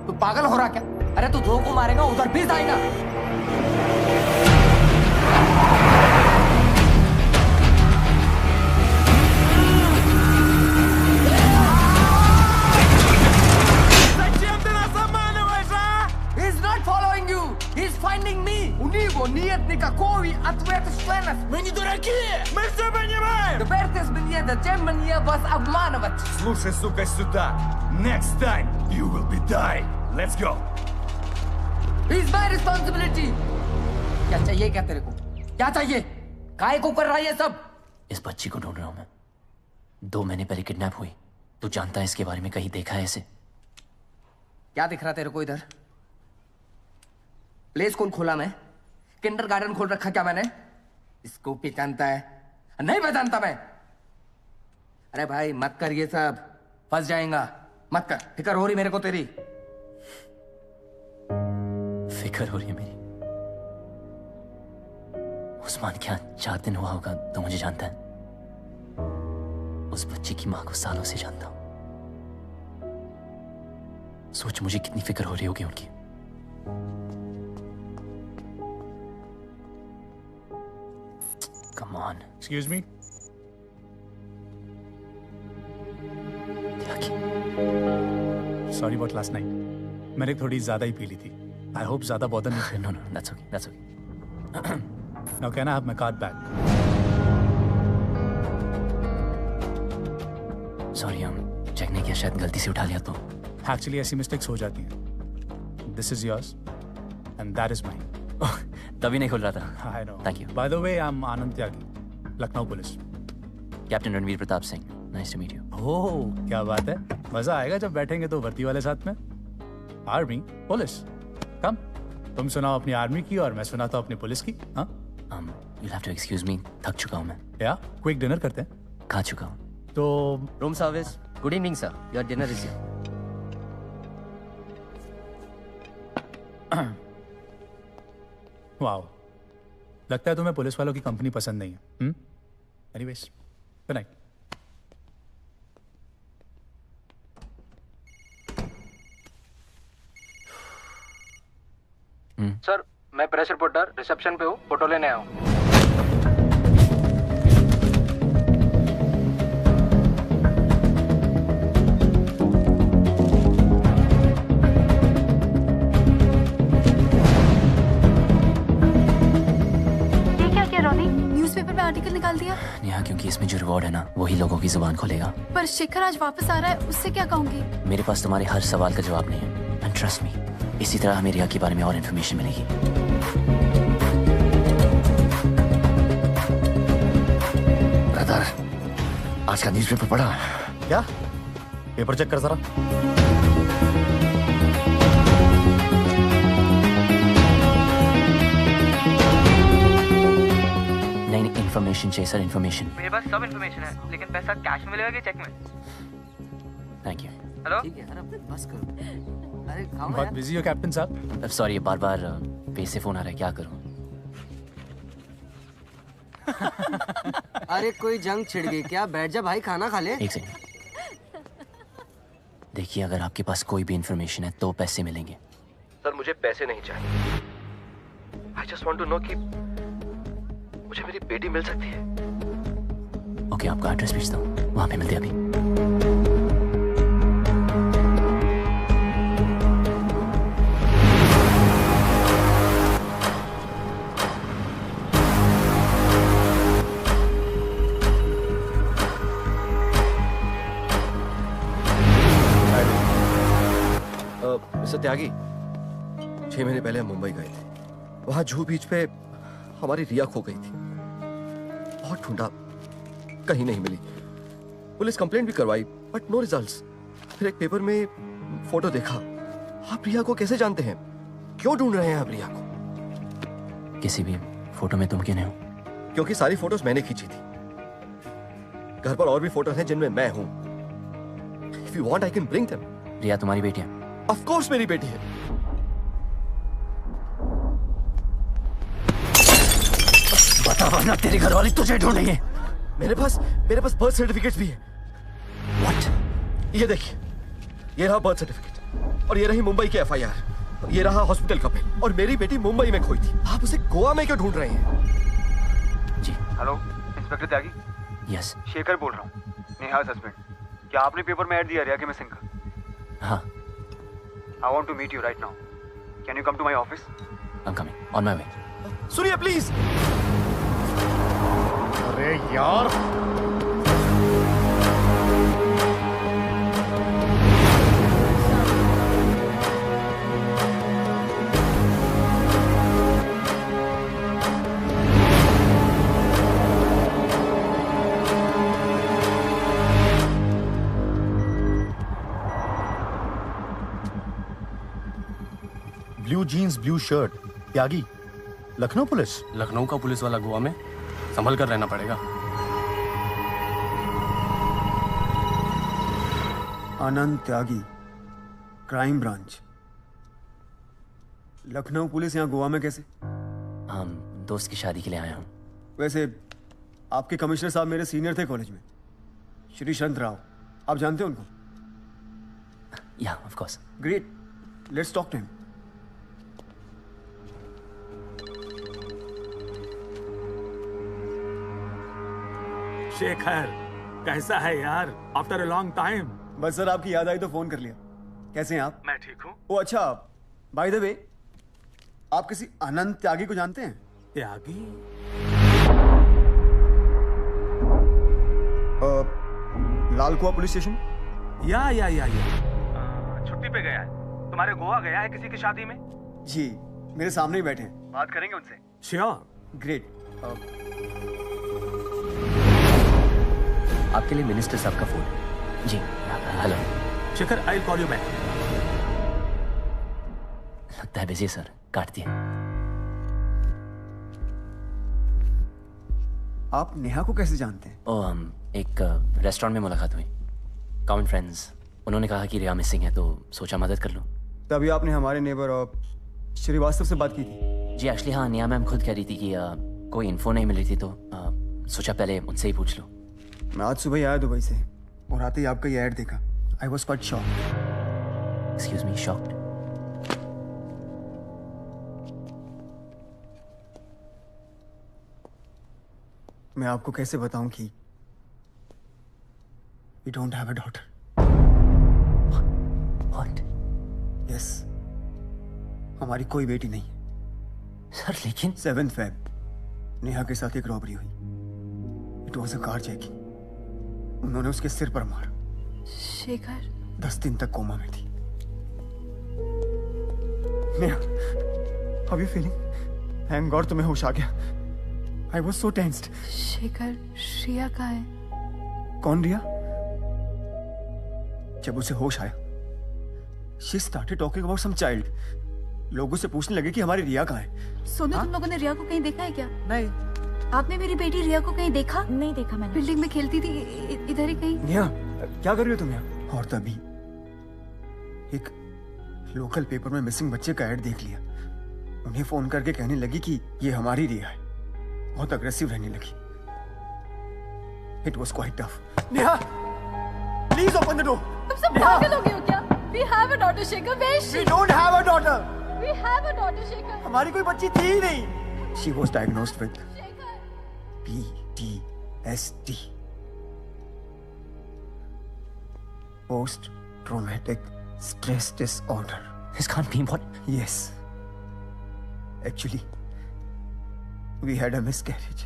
तू पागल हो रहा क्या? अरे तू 2 को मारेगा उधर भी जाएगा। He's not following you. He's finding me. У него нет никакого ответа членов. Мы не дураки. Мы все понимаем. Теперь ты мне зачем мне вас обманывать? Слушай, сука, сюда. Next time you will be dying. Let's go. It's my responsibility. क्या चाहिए क्या तेरे को? क्या चाहिए? काहे को कर रहा है ये सब? इस बच्ची को ढूंढ रहा हूं मैं। 2 महीने पहले किडनैप हुई। तू जानता है इसके बारे में, कहीं देखा है इसे? क्या दिख रहा तेरे को इधर? प्ले स्कूल खोला मैं, किंडरगार्टन खोल रखा क्या मैंने? इसको पहचानता है? नहीं पहचानता मैं। अरे भाई मत कर ये सब, फंस जाएगा। मत कर, फिक्र हो रही मेरे को तेरी। फिक्र हो रही है मेरी? उस्मान क्या 4 दिन हुआ होगा तो मुझे जानता है? उस बच्ची की मां को सालों से जानता हूं। सोच मुझे कितनी फिक्र हो रही होगी उनकी। Come on. Excuse me? क्या सॉरी अबाउट लास्ट नाइट, मैंने थोड़ी ज्यादा ही पी ली थी। आई होप ज्यादा बॉदर नहीं। No no, that's okay, that's okay. Now can I have my card back? Sorry, हम चेक नहीं किया, शायद गलती से उठा लिया तो। एक्चुअली ऐसी मिस्टेक्स हो जाती हैं। This is yours and that is mine. तभी नहीं खुल रहा था। I know. Thank you. By the way, I am Anand Tyagi, Lucknow police. Captain Ranveer Pratap Singh, nice to meet you. Oh, क्या बात है। मजा आएगा जब बैठेंगे तो वर्दी वाले साथ में। आर्मी पुलिस, कम। तुम सुनाओ अपनी आर्मी की और मैं सुनाता हूँ अपनी पुलिस की। हाँ, you'll have to excuse me, थक चुका हूँ मैं। या क्विक डिनर करते हैं। खा चुका हूँ। तो room service. Good evening sir, your dinner is here. Wow, लगता है तुम्हें पुलिस वालों की कंपनी पसंद नहीं है। Anyways, good night. सर, मैं प्रेस रिपोर्टर रिसेप्शन पे हूँ, फोटो लेने आया हूँ। न्यूज़पेपर में आर्टिकल निकाल दिया। नेहा, क्योंकि इसमें जो रिवॉर्ड है ना, वही लोगों की जुबान खोलेगा। पर शेखर आज वापस आ रहा है, उससे क्या कहूँगी? मेरे पास तुम्हारे हर सवाल का जवाब नहीं है, एंड ट्रस्ट मी, इसी तरह हमें रिया के बारे में और इन्फॉर्मेशन मिलेगी। ब्रदर, आज का न्यूज़पेपर पढ़ा? क्या? पेपर चेक कर जरा। नहीं, इन्फॉर्मेशन चाहिए सर, इन्फॉर्मेशन। मेरे पास सब इन्फॉर्मेशन है, लेकिन पैसा कैश में मिलेगा कि चेक में? Thank you. हेलो? ठीक है, अरे बस करो। अरे खाओ बहुत यार। बिजी हो कैप्टन साहब? सॉरी, बार बार पेज से फोन आ रहा है, क्या करूं? अरे कोई जंग छिड़ गई क्या? बैठ जा भाई, खाना खा ले। एक सेकंड। देखिए, अगर आपके पास कोई भी इन्फॉर्मेशन है तो पैसे मिलेंगे। सर, मुझे पैसे नहीं चाहिए। I just want to know कि मुझे मेरी बेटी मिल सकती है। ओके, आपको एड्रेस भेजता हूँ, वहां पे मिलते हैं अभी। मिस्टर त्यागी, 6 महीने पहले हम मुंबई गए थे। वहां जूहू बीच पे हमारी रिया खो गई थी। बहुत ढूंढा, कहीं नहीं मिली। पुलिस कंप्लेंट भी करवाई, बट नो रिजल्ट्स। फिर एक पेपर में फोटो देखा। आप रिया को कैसे जानते हैं? क्यों ढूंढ रहे हैं आप रिया को? किसी भी फोटो में तुम क्यों नहीं हो? क्योंकि सारी फोटोज मैंने खींची थी। घर पर और भी फोटोज हैं जिनमें मैं हूं। If you want, I can bring them. रिया तुम्हारी बेटी है? Of course मेरी बेटी है। बता वरना तेरे घर वाले तुझे ढूंढेंगे। मेरे पास बर्थ सर्टिफिकेट भी है। What? ये देखिए, ये रहा बर्थ सर्टिफिकेट और ये रही मुंबई की FIR। ये रहा हॉस्पिटल का बिल। और मेरी बेटी मुंबई में खोई थी। आप उसे गोवा में क्यों ढूंढ रहे हैं? जी। हेलो, इंस्पेक्टर त्यागी। यस। शेखर बोल रहा हूँ, नेहा हस्बैंड। क्या आपने पेपर में ऐड दिया रिया के मिसिंग का? हाँ। I want to meet you right now. Can you come to my office? I'm coming. On my way. सुनिए प्लीज। अरे यार, ब्लू जीन्स, ब्लू शर्ट, त्यागी, लखनऊ पुलिस। लखनऊ का पुलिस वाला गोवा में, संभल कर रहना पड़ेगा। आनंद त्यागी, क्राइम ब्रांच। लखनऊ पुलिस यहाँ गोवा में कैसे? हम दोस्त की शादी के लिए आया हूँ। वैसे आपके कमिश्नर साहब मेरे सीनियर थे कॉलेज में, श्री शंत राव। आप जानते हो उनको? Yeah, of course. Great, let's talk to him. Shekhar, कैसा है यार? After a long time. बस सर आपकी याद आई तो फोन कर लिया। कैसे हैं आप? मैं ठीक हूँ। ओ अच्छा, बाय द वे, आप किसी अनंत त्यागी को जानते हैं? त्यागी? लाल कुआं पुलिस स्टेशन? या छुट्टी पे गया है। तुम्हारे गोवा गया है किसी की शादी में? जी, मेरे सामने ही बैठे हैं। बात करेंगे उनसे? श्योर। ग्रेट। आपके लिए मिनिस्टर साहब का फोन है। जी hello Shekhar, I will call you back. लगता है बिजी सर, काट दिया। आप नेहा को कैसे जानते हैं? ओ हम एक रेस्टोरेंट में मुलाकात हुई, कॉमन फ्रेंड्स। उन्होंने कहा कि रिया मिसिंग है तो सोचा मदद कर लूं। तभी आपने हमारे नेबर और श्रीवास्तव से बात की थी? जी एक्चुअली हाँ, नेहा मैम खुद कह रही थी कि कोई इन्फो नहीं मिल रही थी तो सोचा पहले उनसे ही पूछ लो। मैं आज सुबह आया दुबई से और आते ही आपका ये ऐड देखा। I was quite shocked. Excuse me, shocked? मैं आपको कैसे बताऊं कि we don't have a daughter. What? Yes. हमारी कोई बेटी नहीं है। सर लेकिन 7th Feb नेहा के साथ एक रॉबरी हुई। It was a carjacking. उन्होंने उसके सिर पर मारा। शेखर 10 दिन तक कोमा में थी। Neha, how are you feeling? Thank God तुम्हें होश आ गया। I was so tensed. Shekhar, रिया कहाँ है? कौन रिया? जब उसे होश आया, she started talking about some child. लोग उससे पूछने लगे कि हमारी रिया कहाँ है। सोनू, तुम लोगों ने रिया को कहीं देखा है क्या? नहीं। आपने मेरी बेटी रिया को कहीं देखा? नहीं देखा मैंने। बिल्डिंग में खेलती थी, इधर ही कहीं। नेहा, क्या कर रही हो तुम यहाँ? और तभी एक लोकल पेपर में मिसिंग बच्चे का ऐड देख लिया। उन्हें फोन करके कहने लगी कि ये हमारी रिया है। बहुत अग्रेसिव रहने लगी। It was quite tough. Neha, please open the door. तुम सब पागल हो गए हो क्या? We have a daughter, Shekhar. Where is she? We don't have a daughter. We have a daughter, Shekhar. हमारी कोई बच्ची थी ही नहीं। She was diagnosed with PTSD. Post-traumatic stress disorder. This can't be what? Yes. Actually, we had a miscarriage.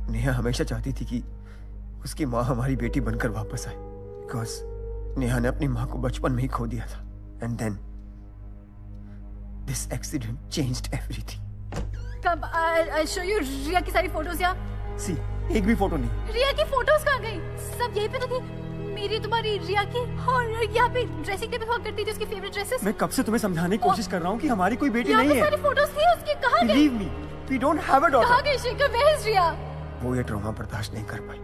Neha हमेशा चाहती थी कि उसकी माँ हमारी बेटी बनकर वापस आए, because नेहा ने अपनी माँ को बचपन में ही खो दिया था। And then this accident changed everything. Come, I'll show you रिया की सारी फोटोज यहाँ। See, एक भी फोटो नहीं। रिया की फोटोज कहाँ गई? सब यहीं पे तो थी। मेरी, तुम्हारी, रिया की, और यहाँ पे ड्रेसिंग टेबल हुआ करती थी उसकी फेवरेट ड्रेसेस। मैं कब से तुम्हें समझाने की कोशिश कर रहा हूँ कि हमारी कोई बेटी नहीं है। सारी फोटोज थी उसकी, कहाँ गई? Believe me, we don't have a daughter. कहाँ गई शेखर? Where is रिया? वो ये ट्रॉमा बर्दाश्त नहीं कर पाई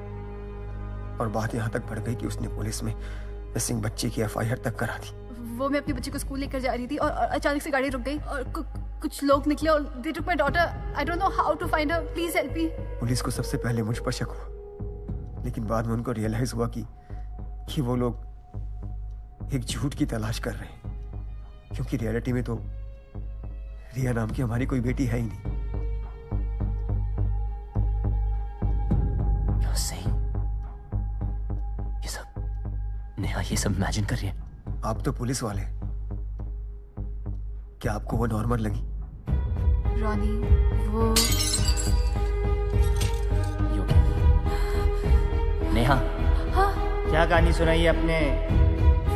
और बात यहाँ तक बढ़ गई कि उसने पुलिस में मिसिंग बच्चे की FIR तक करा दी। वो मैं अपनी बच्ची को स्कूल लेकर जा रही थी और अचानक से गाड़ी रुक गई और कुछ लोग निकले और they took my daughter. I don't know how to find her. Please help me. Police को सबसे पहले मुझ पर शक हुआ, लेकिन बाद में उनको रियलाइज हुआ कि वो लोग एक झूठ की तलाश कर रहे हैं, क्योंकि रियलिटी में तो रिया नाम की हमारी कोई बेटी है ही नहीं। नेहा ये सब इमेजिन कर रही है। आप तो पुलिस वाले, क्या आपको वो नॉर्मल लगी? रॉनी, वो नेहा, हाँ? क्या कहानी सुनाई अपने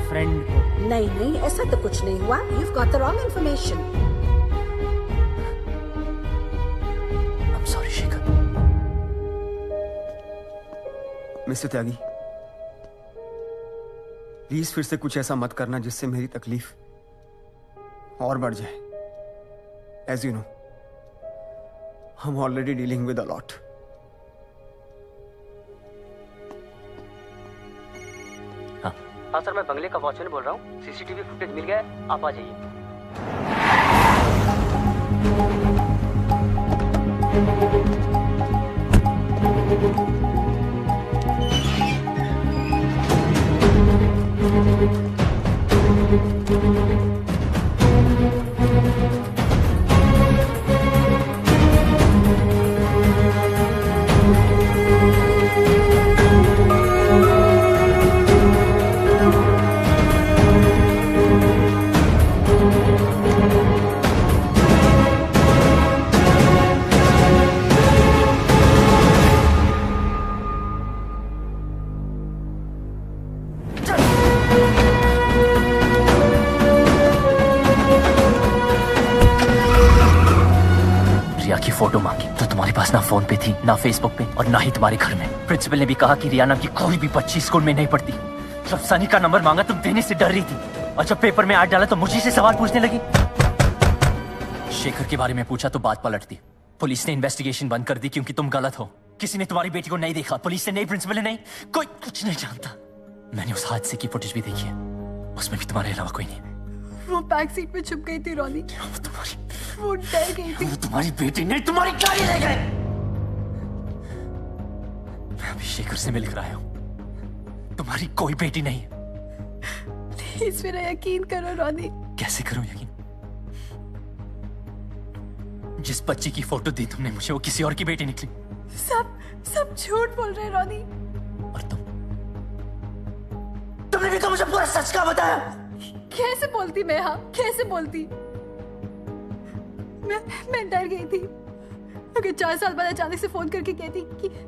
फ्रेंड को? नहीं नहीं, ऐसा तो कुछ नहीं हुआ। You've got the wrong information. I'm sorry, Shekhar. Mister Tyagi, please फिर से कुछ ऐसा मत करना जिससे मेरी तकलीफ और बढ़ जाए। As you know, I'm already dealing with a lot. हाँ सर, मैं बंगले का वॉचमैन बोल रहा हूँ। CCTV फुटेज मिल गया है, आप आ जाइए। फोटो मांगी तो तुम्हारे पास ना फोन पे थी, ना फेसबुक पे, और ना ही तुम्हारे घर में। प्रिंसिपल ने भी कहा कि रिया नाम की कोई भी बच्ची स्कूल में नहीं पढ़ती। जब सनी का नंबर मांगा तुम देने से डर रही थी, और जब पेपर में ऐड डाला तो मुझे से सवाल पूछने लगी। शेखर के बारे में पूछा तो बात पलटती। पुलिस ने इन्वेस्टिगेशन बंद कर दी क्योंकि तुम गलत हो। किसी ने तुम्हारी बेटी को नहीं देखा, पुलिस ने नहीं, प्रिंसिपल ने नहीं, कोई कुछ नहीं जानता। मैंने उस हादसे की फुटेज भी देखी है, उसमें भी तुम्हारे अलावा कोई नहीं। वो बैक सीट में छुप गई थी रोनी, वो डर गई थी। वो तुम्हारी बेटी नहीं, तुम्हारी गाड़ी ले गए। मैं अभी शेखर से मिलकर आया हूं, तुम्हारी कोई बेटी नहीं है। प्लीज मेरा यकीन करो रोनी। कैसे करूं यकीन? जिस बच्ची की फोटो दी तुमने मुझे वो किसी और की बेटी निकली। सब झूठ बोल रहे रॉनी। और तुमने भी तो मुझे पूरा सच का बताया। कैसे बोलती मैं? हाँ कैसे बोलती? मैं डर गई थी। अगर 4 साल बाद अचानक से फोन करके कहती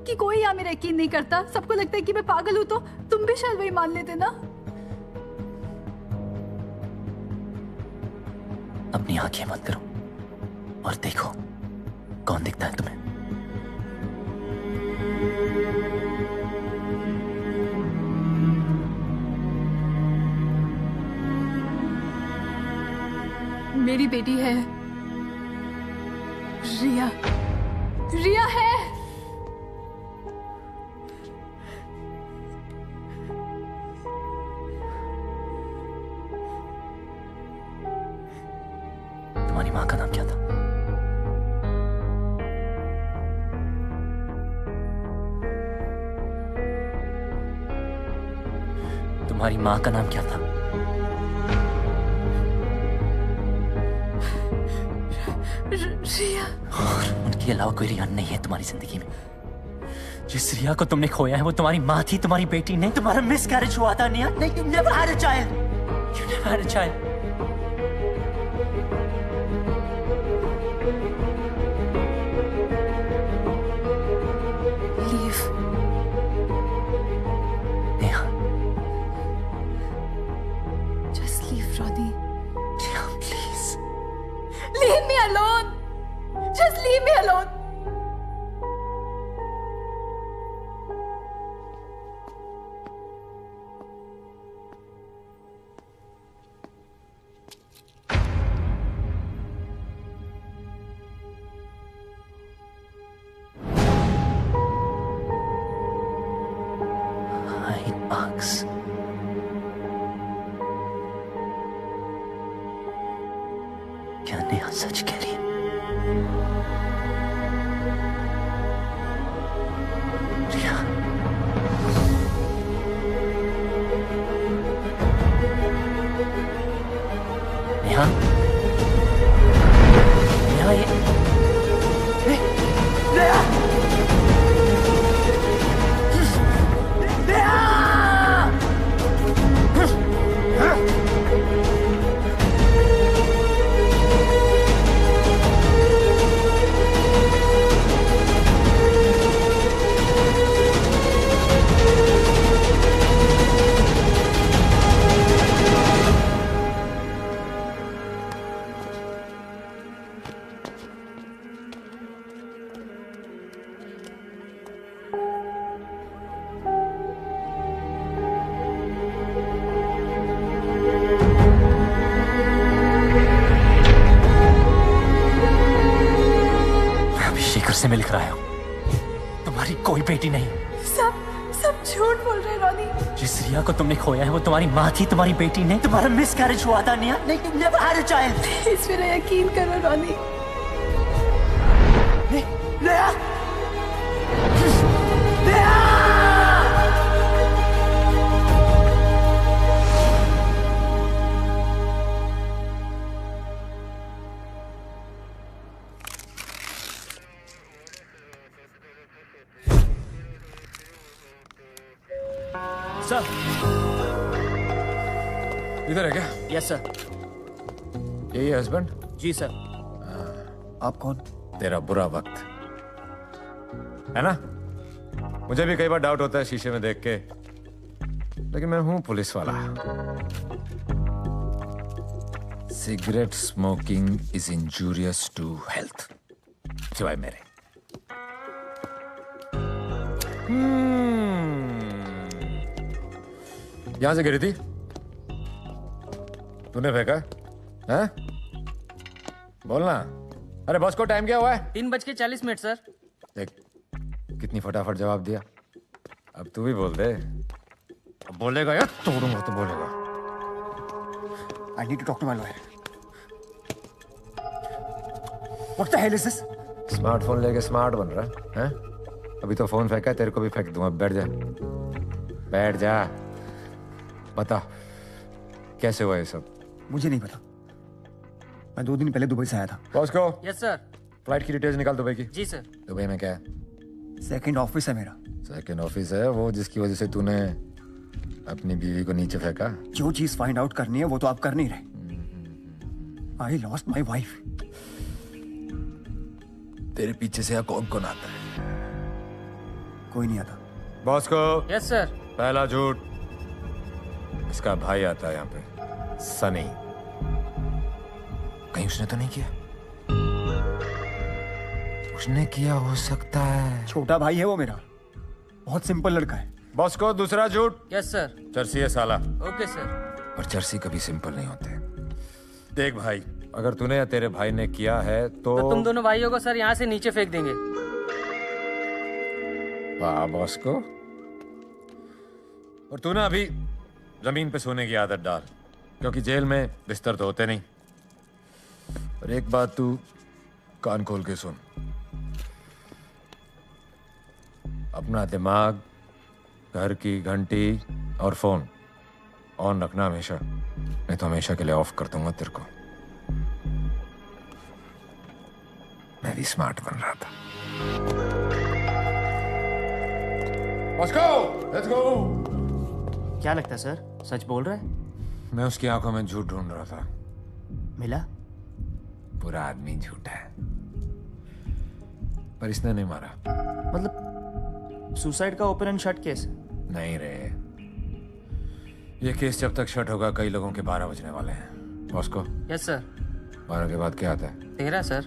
कि कोई यहाँ मेरा यकीन नहीं करता, सबको लगता है कि मैं पागल हूँ, तो तुम भी शायद वही मान लेते ना। अपनी आंखें मत करो और देखो कौन दिखता है तुम्हें। मेरी बेटी है रिया। रिया है। तुम्हारी माँ का नाम क्या था? तुम्हारी माँ का नाम क्या था? रिया। और उनके अलावा कोई रिया नहीं है तुम्हारी जिंदगी में। जिस रिया को तुमने खोया है वो तुम्हारी माँ थी, तुम्हारी बेटी नहीं। तुम्हारा मिसकैरेज हुआ था निया। नहीं, you never had a child. You never had a child. Leave. Neha. Just leave, Roddy. Neha, please. Leave me alone. Just leave me alone. Bugs. क्या नेहा सच कह रही है? रिया। नेहा। नेहा ये नेहा। से मिलकर आया हूं। तुम्हारी कोई बेटी नहीं। सब झूठ बोल रहे रॉनी। जिस रिया को तुमने खोया है वो तुम्हारी माँ थी, तुम्हारी बेटी नहीं। तुम्हारा मिसकैरेज हुआ था निया। नहीं, you never had a child. Please मेरा यकीन करो रॉनी। नेहा। सर। इधर है क्या? Yes sir. यही है हस्बैंड? जी सर। आप कौन? तेरा बुरा वक्त है ना? मुझे भी कई बार डाउट होता है शीशे में देख के, लेकिन मैं हूं पुलिस वाला। Cigarette smoking is injurious to health. सिवाय मेरे। यहां से गिरी थी, तूने फेंका है? बोलना। अरे बॉस को टाइम क्या हुआ है? 3:40 सर। देख कितनी फटाफट जवाब दिया। अब तू भी बोल दे। अब बोलेगा यार, तोड़ूंगा तो बोलेगा। I need to talk to my lawyer. What the hell is this? Smartphone लेके स्मार्ट बन रहा है? अभी तो फोन फेंका है, तेरे को भी फेंक दूंगा। बैठ जा, बैठ जा। बता कैसे हुआ ये सब? मुझे नहीं पता। मैं 2 दिन पहले दुबई से आया था। बॉस को? Yes sir. फ्लाइट की डिटेल्स निकाल दुबई की। जी सर। दुबई में क्या है? सेकंड ऑफिस है मेरा। सेकंड ऑफिस है वो जिसकी वजह से तूने अपनी बीवी को नीचे फेंका? जो चीज फाइंड आउट करनी है वो तो आप कर नहीं रहे। I lost my wife. तेरे पीछे से कौन कौन आता है? कोई नहीं आता। बॉस को? Yes sir. पहला झूठ, इसका भाई आता है यहाँ पे, सनी। कहीं उसने तो नहीं किया? उसने किया हो सकता है। छोटा भाई है वो मेरा, बहुत सिंपल लड़का है। बॉस को दूसरा झूठ? Yes sir. चर्सी है साला। Okay sir. और चर्सी कभी सिंपल नहीं होते। देख भाई, अगर तूने या तेरे भाई ने किया है तो तुम दोनों भाइयों को सर यहाँ से नीचे फेंक देंगे। वाह बॉस को। और तू ना अभी जमीन पे सोने की आदत डाल, क्योंकि जेल में बिस्तर तो होते नहीं। और एक बात तू कान खोल के सुन, अपना दिमाग, घर की घंटी और फोन ऑन रखना हमेशा, नहीं तो हमेशा के लिए ऑफ कर दूंगा तेरे को। मैं भी स्मार्ट बन रहा था। Let's go! Let's go! क्या लगता है सर, सच बोल रहा है? मैं उसकी आंखों में झूठ ढूंढ रहा था। मिला? पूरा आदमी झूठा है, पर इसने नहीं मारा। मतलब सुसाइड का ओपन एंड शट केस? नहीं रे, ये केस जब तक शट होगा कई लोगों के 12 बजने वाले हैं। बॉस को? Yes sir. 12 के बाद क्या आता है? 13 सर।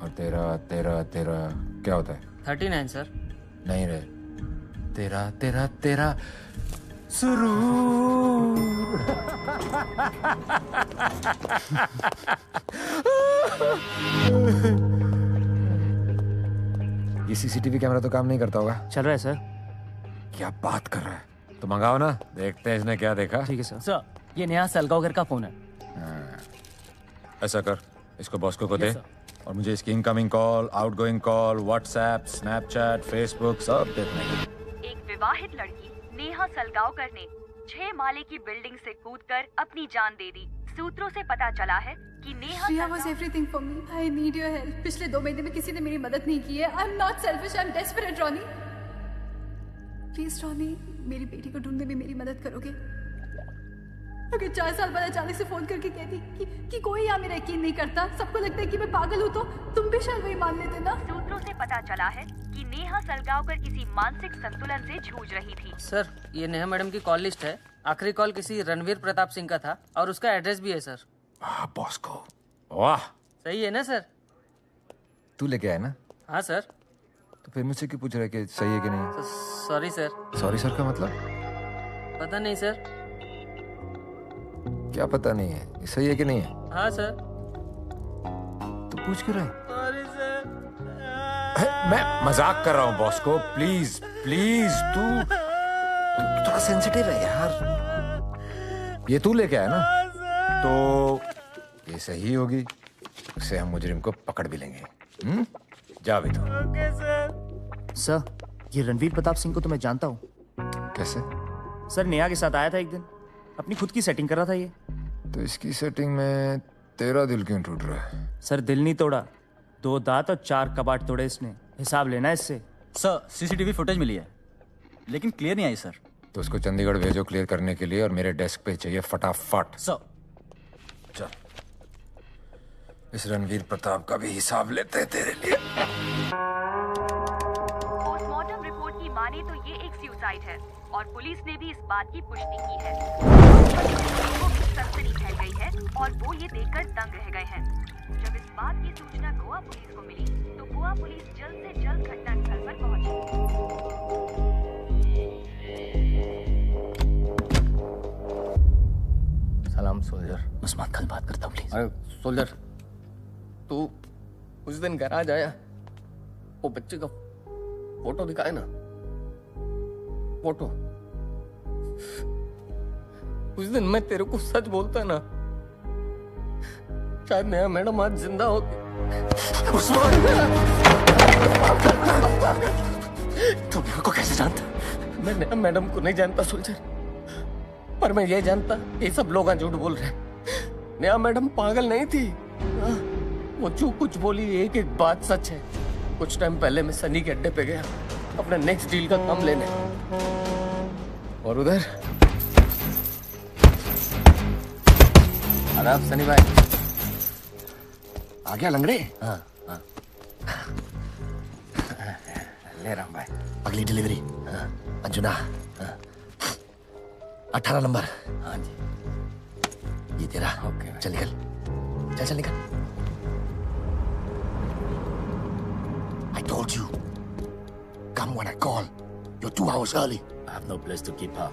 और 13 क्या होता है? 39 सर। नहीं रे, 13 शुरू। ये सीसीटीवी कैमरा तो काम नहीं करता होगा? चल रहा है सर। क्या बात कर रहा है? तो मंगाओ ना, देखते हैं इसने क्या देखा। ठीक है सर। सर ये नेहा सलगांवकर का फोन है। ऐसा कर, इसको बॉस्को को दे और मुझे इसकी incoming call, outgoing call, WhatsApp, Snapchat, Facebook सब देखने को। एक विवाहित लड़की नेहा सलगांवकर ने 6 माले की बिल्डिंग से कूदकर अपनी जान दे दी। सूत्रों से पता चला है कि Neha Shreya was everything for me. I need your help. पिछले 2 महीने में किसी ने मेरी मदद नहीं की है। I'm not selfish. I'm desperate, Ronnie. Please, Ronnie, मेरी बेटी को ढूंढने में मेरी मदद करोगे? अगर 4 साल बाद अचानक से फोन करके कहती कि कोई यहाँ मेरा यकीन नहीं करता, सबको लगता है कि मैं पागल हूँ, तो तुम भी शायद वही मान लेते ना। सूत्रों से पता चला है कि नेहा सलगांवकर किसी मानसिक संतुलन से जूझ रही थी। सर ये नेहा मैडम की कॉल लिस्ट है। आखिरी कॉल किसी रणवीर प्रताप सिंह का था और उसका एड्रेस भी है सर। वाह बॉस को, वाह। सही है ना सर? तू लेके आया ना? हाँ सर। तो फिर मुझसे क्यों पूछ रहा है कि सही है कि नहीं? Sorry sir. सॉरी सर का मतलब? पता नहीं सर। क्या पता नहीं है? ये सही है कि नहीं है? हाँ सर। तो पूछ क्यों रहा है? Sorry sir. मैं मजाक कर रहा हूँ बॉस को। प्लीज प्लीज, तू थोड़ा सेंसिटिव है यार। ये तू लेके आया ना, तो ये सही होगी। उससे हम मुजरिम को पकड़ भी लेंगे। जा भी तो। Okay sir. सर ये रणवीर प्रताप सिंह को तो मैं जानता हूँ। कैसे? सर नेहा के साथ आया था एक दिन, अपनी खुद की सेटिंग कर रहा था ये। तो इसकी सेटिंग में तेरा दिल क्यों टूट रहा है? सर दिल नहीं तोड़ा, 2 दांत और 4 कबाड़ तोड़े इसने। हिसाब लेना है इससे। सर सीसीटीवी फुटेज मिली है, लेकिन क्लियर नहीं आई सर। तो उसको चंडीगढ़ भेजो क्लियर करने के लिए, और मेरे डेस्क पे चाहिए फटाफट। सर चल, इस रणवीर प्रताप का भी हिसाब लेते हैं तेरे लिए। पोस्टमार्टम रिपोर्ट की माने तो ये एक सुसाइड है और पुलिस ने भी इस बात की पुष्टि की है। सनसनी फैल गई है और वो ये देखकर दंग रह गए हैं। जब इस बात की सूचना गोवा पुलिस को मिली तो गोवा पुलिस जल्द से जल्द घटनास्थल पर पहुंची। सलाम सोल्जर। उस्मान कल बात करता हूँ प्लीज। अरे सोल्जर, तू उस दिन गैराज आया, वो बच्चे का फोटो दिखाए ना, फोटो। उस दिन मैं तेरे को सच बोलता ना, शायद नया मैडम आज जिंदा होती। उस्मान, तुम मेरे को कैसे जानता? मैं नया मैडम को नहीं जानता सोल्जर, पर मैं ये जानता ये सब लोग झूठ बोल रहे हैं। नया मैडम पागल नहीं थी। वो जो कुछ बोली एक एक बात सच है। कुछ टाइम पहले मैं सनी के अड्डे पे गया अपने नेक्स्ट डील का काम लेने, और उधर आदाब सनी भाई। आ गया लंगड़े? हाँ हाँ ले रहा हूँ भाई। अगली डिलीवरी अंजुना 18 नंबर। हाँ जी, ये तेरा। ओके चल निकल, चल चल निकल। I told you, come when I call. You're 2 hours early. I have no place to keep her.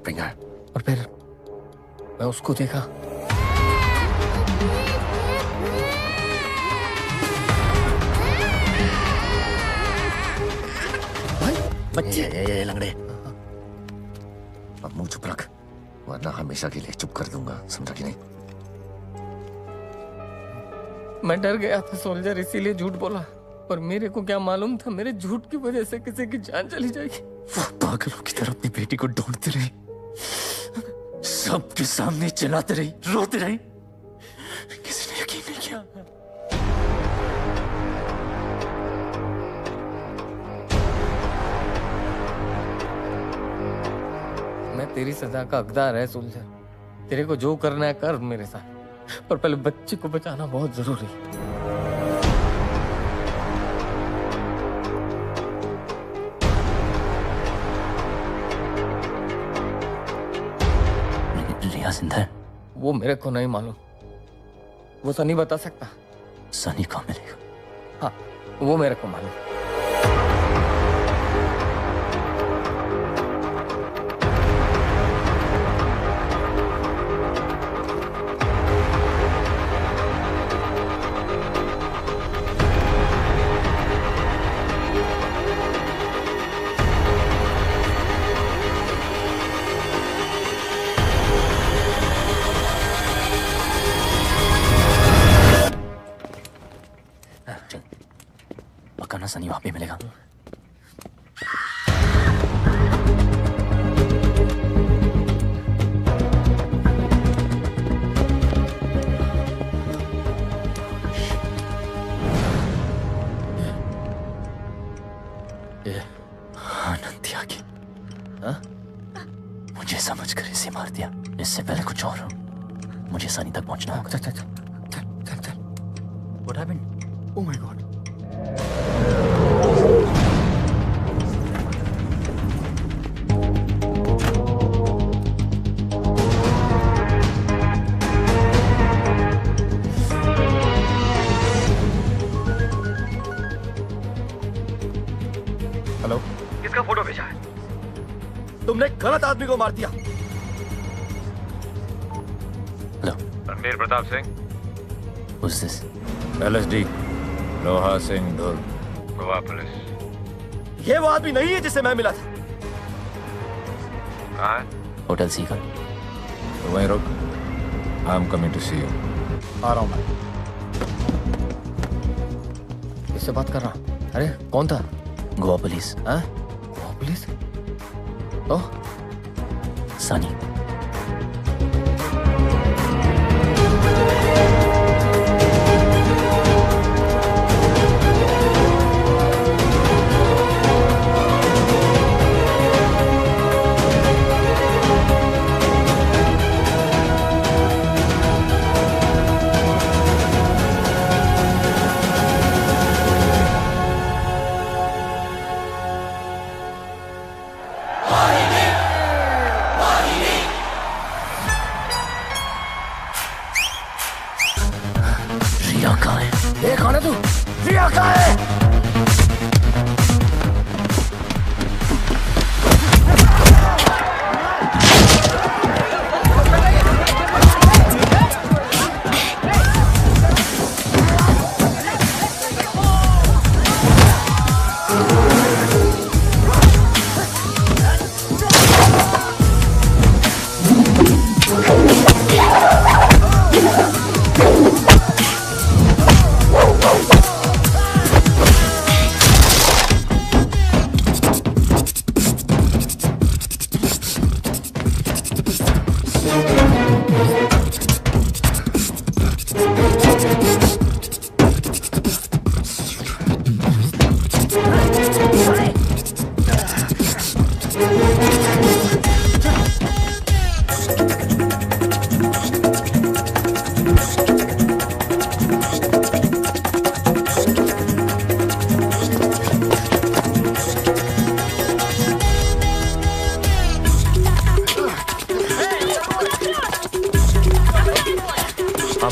Bring her. और फिर मैं उसको देखा। बच्चे ये लंगड़े, अब मुंह चुप रख, वरना हमेशा के लिए चुप कर दूंगा, समझा कि नहीं? मैं डर गया था सोल्जर, इसीलिए झूठ बोला। पर मेरे को क्या मालूम था मेरे झूठ की वजह से किसी की जान चली जाएगी। वो पागलों की तरह अपनी बेटी को ढूंढती रही, सबके सामने चिल्लाती रही, रोती रही, किसी ने यकीन नहीं किया। मैं तेरी सजा का हकदार है सोल्जर, तेरे को जो करना है कर मेरे साथ, पर पहले बच्चे को बचाना बहुत जरूरी है। रिया जिंदा है? वो मेरे को नहीं मालूम, वो सनी बता सकता। सनी को मिलेगा? हाँ वो मेरे को मालूम। पक्का सनी वहां पे मिलेगा। आनंद त्यागी, मुझे समझकर इसे मार दिया। इससे पहले कुछ और हो, मुझे सनी तक पहुंचना होगा। चल चल चल चल चल। What happened? Oh my God. Hello, किसका फोटो भेजा है? तुमने गलत आदमी को मार दिया। Hello, Ranbir Pratap Singh. Who's this? LSD, लोहा सिंह धुर, गोवा पुलिस। ये वो आदमी नहीं है जिससे मैं मिला था। कहाँ है? होटल सीकर। तो वहीं रुक, I am coming to see you. आ रहा हूँ मैं। इससे बात कर रहा। अरे कौन था? गोवा पुलिस। हाँ? गोवा पुलिस? तो? सनी।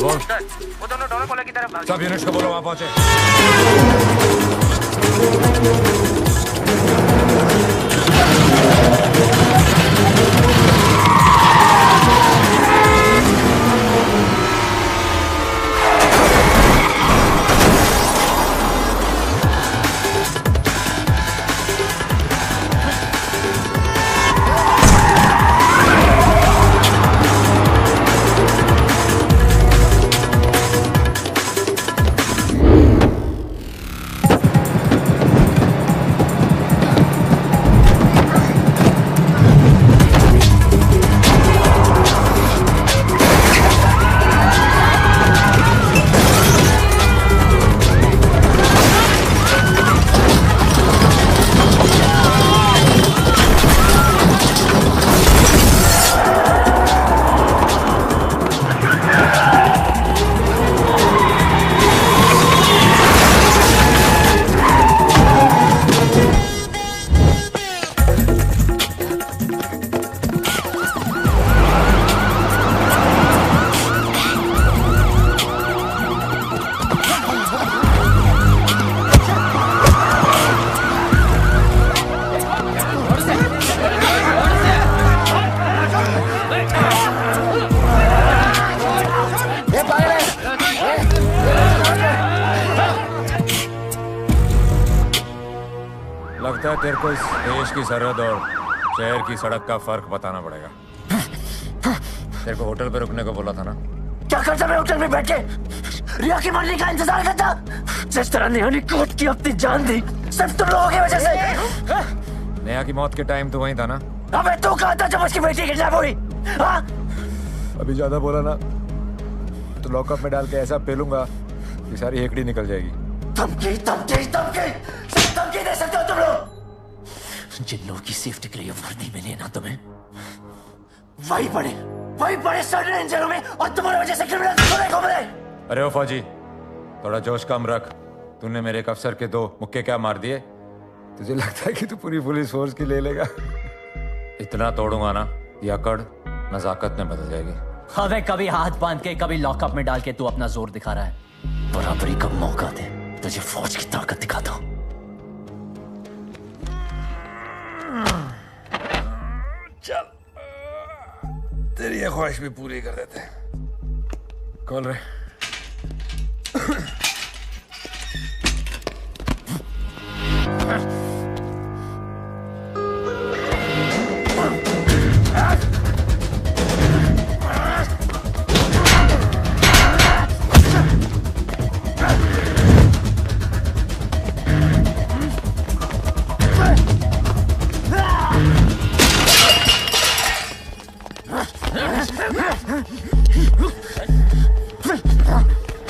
बोल। सर, वो दोनों डोनापोला की तरफ भागे। सब यूनिट्स को बोलो वहां पहुंचे। लगता है तेरे को इस देश की सरहद और शहर की सड़क का फर्क बताना पड़ेगा। तेरे को होटल पे रुकने को बोला था ना? क्या करता मैं होटल में बैठ के? रिया की मरने का इंतजार करता। जिस तरह नेहा ने कोर्ट की अपनी जान दी सिर्फ तुम लोगों की वजह से। नेहा की मौत के टाइम तो वहीं था ना? अबे तू कहाँ था जब उसकी बेटी किडनैप हुई? हाँ? अभी ज्यादा बोला ना तो लॉकअप में डाल के ऐसा पेलूंगा कि सारी हेकड़ी निकल जाएगी। धमकी धमकी धमकी सिर्फ धमकी दे सकते हो तुम लोग। जिन लोगों की सेफ्टी के लिए वर्दी मिली है ना तुम्हें, वही पड़े सड़ इन जेलों में और तुम्हारी वजह से क्रिमिनल को मिले। अरे ओ फौजी, थोड़ा जोश कम रख। तूने मेरे एक अफसर के 2 मुक्के क्या मार दिए? तुझे लगता है कि तू पूरी पुलिस फोर्स की ले लेगा? इतना तोड़ूंगा ना ये अकड़ नजाकत में बदल जाएगी। हमें कभी हाथ बांध के कभी लॉकअप में डाल के तू अपना जोर दिखा रहा है। बराबरी का मौका दे, तुझे फौज की ताकत दिखाता हूं। चल तेरी ये ख्वाहिश भी पूरी कर देते हैं। कॉल रे।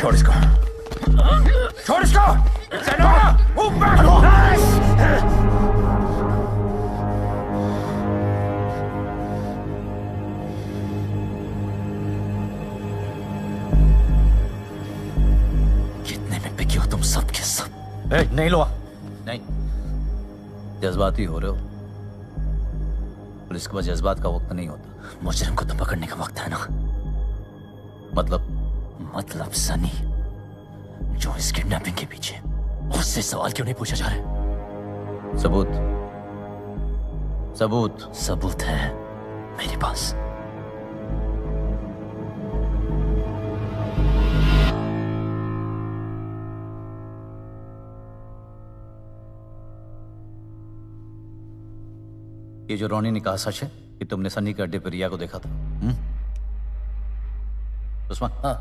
छोड़ इसको, छोड़ इसको। कितने में बिके हो तुम सब के सब? नहीं लो, नहीं, जज्बाती हो रहे हो। पुलिस के पास जज्बात का वक्त नहीं होता। मुजरिम को तो पकड़ने का वक्त है ना। मतलब सनी जो इस किडनैपिंग के पीछे, उससे सवाल क्यों नहीं पूछा जा रहा? सबूत है मेरे पास। ये जो रोनी ने कहा सच है कि तुमने सनी के अड्डे पर रिया को देखा था? उस्मान, हाँ,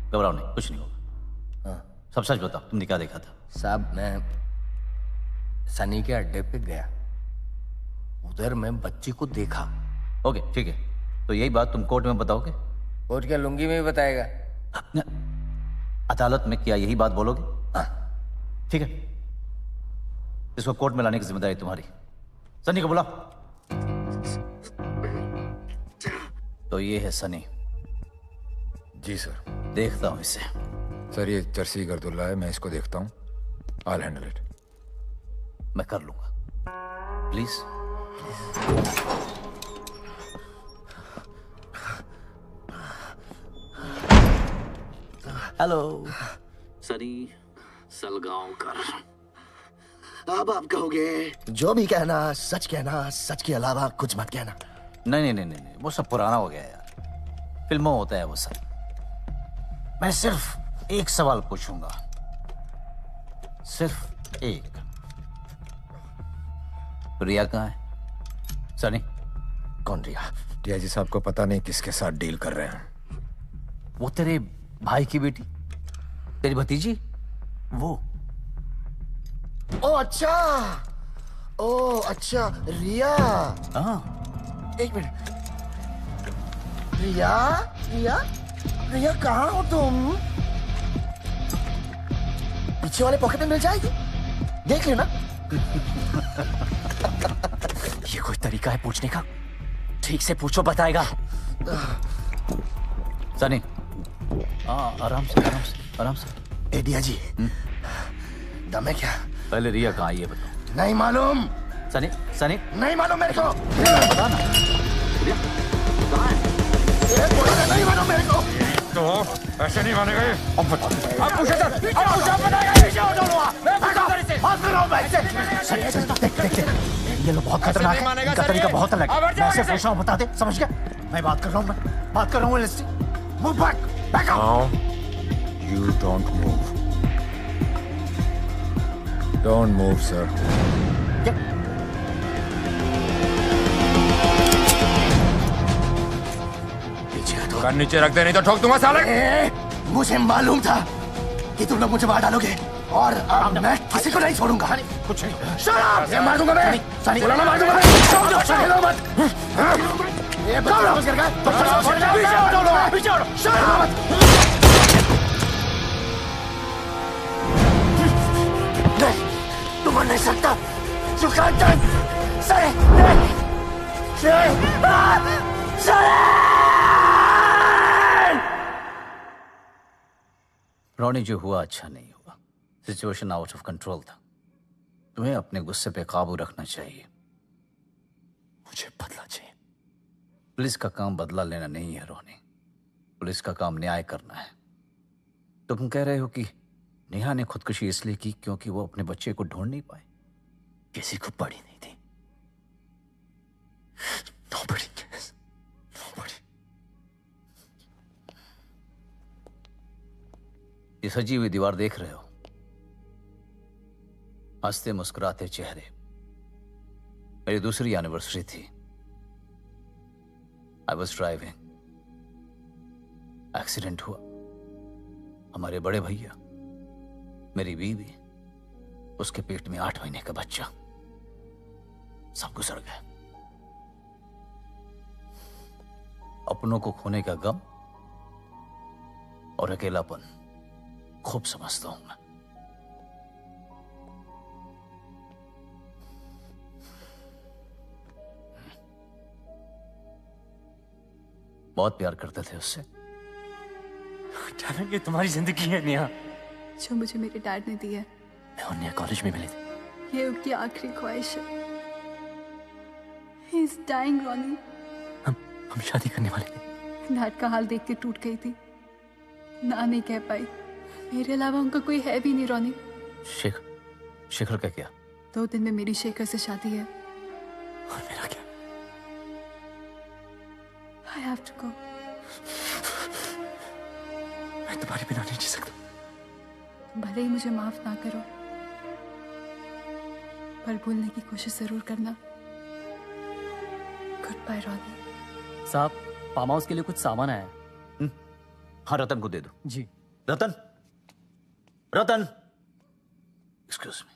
घबराओ नहीं, कुछ नहीं होगा। हाँ, सब सच बताओ, तुमने क्या देखा था? साहब मैं सनी के अड्डे पे गया, उधर मैं बच्ची को देखा। ओके ठीक है, तो यही बात तुम कोर्ट में बताओगे? कोर्ट क्या लुंगी में ही बताएगा? अदालत में क्या यही बात बोलोगे? हाँ ठीक है, इसको कोर्ट में लाने की जिम्मेदारी तुम्हारी। सनी को बुलाओ। तो ये है सनी। जी सर। देखता हूं इसे। सर ये चर्सी गर्दुल्ला है, मैं इसको देखता हूँ। I'll handle it। मैं कर लूंगा, प्लीज। हेलो सनी सलगांवकर। अब आप कहोगे जो भी कहना सच कहना, सच के अलावा कुछ मत कहना। नहीं, वो सब पुराना हो गया यार, फिल्मों होता है वो सब। मैं सिर्फ एक सवाल पूछूंगा, सिर्फ एक। रिया कहाँ है? सनी? कौन रिया? रिया जी साहब को पता नहीं किसके साथ डील कर रहे हैं। वो तेरे भाई की बेटी, तेरी भतीजी, वो। ओ अच्छा, रिया। हाँ। एक मिनट, रिया कहाँ हो तुम? पीछे वाले पॉकेट में मिल जाएगी, देख लेना। ये कोई तरीका है पूछने का? ठीक से पूछो, बताएगा। सनी, आराम से। एडिया जी, दम है क्या? पहले रिया कहाँ आई है बताओ। नहीं मालूम। सनी नहीं मालूम मेरे को। बता ना। रिया कहाँ है? नहीं मालूम मेरे को। तो ऐसे नहीं मानेगा ये। अब बता। अब पूछो सर, ये लोग बहुत खतरनाक है, इनका तरीका बहुत अलग है। मैं ऐसे पूछ रहा हूँ, बता दे, समझ गया? मैं बात कर रहा हूँ लिस्टी। Move back up. Now, you don't move. Don't move, sir. कान नीचे रख दे, नहीं तो ठोक दूंगा साले। मुझे मालूम था कि तुम लोग मुझे मार डालोगे, और अब मैं किसी को नहीं छोड़ूंगा। कुछ नहीं। Shut up! ये मार दूंगा मैं। बुलाना मार दूंगा मैं। छोड़ो मत। ये बच्चा वापस कर गया। पीछे हटो। Shut up! नहीं, तुम मर नहीं सकता। You can't die. Sorry. Ronnie, जो हुआ अच्छा नहीं हुआ। सिचुएशन आउट ऑफ कंट्रोल था। तुम्हें अपने गुस्से पे काबू रखना चाहिए। मुझे बदला चाहिए। पुलिस का काम बदला लेना नहीं है रॉनी, पुलिस का काम न्याय करना है। तुम कह रहे हो कि नेहा ने खुदकुशी इसलिए की क्योंकि वो अपने बच्चे को ढूंढ नहीं पाए। किसी को पड़ी नहीं थी। Nobody cares. Nobody. ये सजी हुई दीवार देख रहे हो? हंसते मुस्कुराते चेहरे। मेरी दूसरी एनिवर्सरी थी। आई वॉज ड्राइविंग, एक्सीडेंट हुआ। हमारे बड़े भैया, मेरी बीवी, उसके पेट में 8 महीने का बच्चा, सब गुजर गए। अपनों को खोने का गम और अकेलापन खूब समझता हूं मैं। बहुत प्यार करते थे उससे। ये तुम्हारी जिंदगी है नेहा। जो मुझे मेरे डैड ने दी है। मैं और नेहा कॉलेज में मिले थे। ये उसकी आखिरी ख्वाहिश है। He is dying, Ronnie. हम शादी करने वाले थे। डैड का हाल देख के टूट गई थी, ना नहीं कह पाई। मेरे अलावा उनका कोई है भी नहीं रॉनी। शेखर का क्या? 2 दिन में मेरी शेखर से शादी है। और मेरा क्या? I have to go. मैं तुम्हारे बिना नहीं जी सकता। भले ही मुझे माफ ना करो, पर भूलने की कोशिश जरूर करना। Goodbye Ronnie. साहब, फार्म हाउस के लिए कुछ सामान आया है। हाँ, रतन को दे दो। जी। रतन, एक्सक्यूज मी।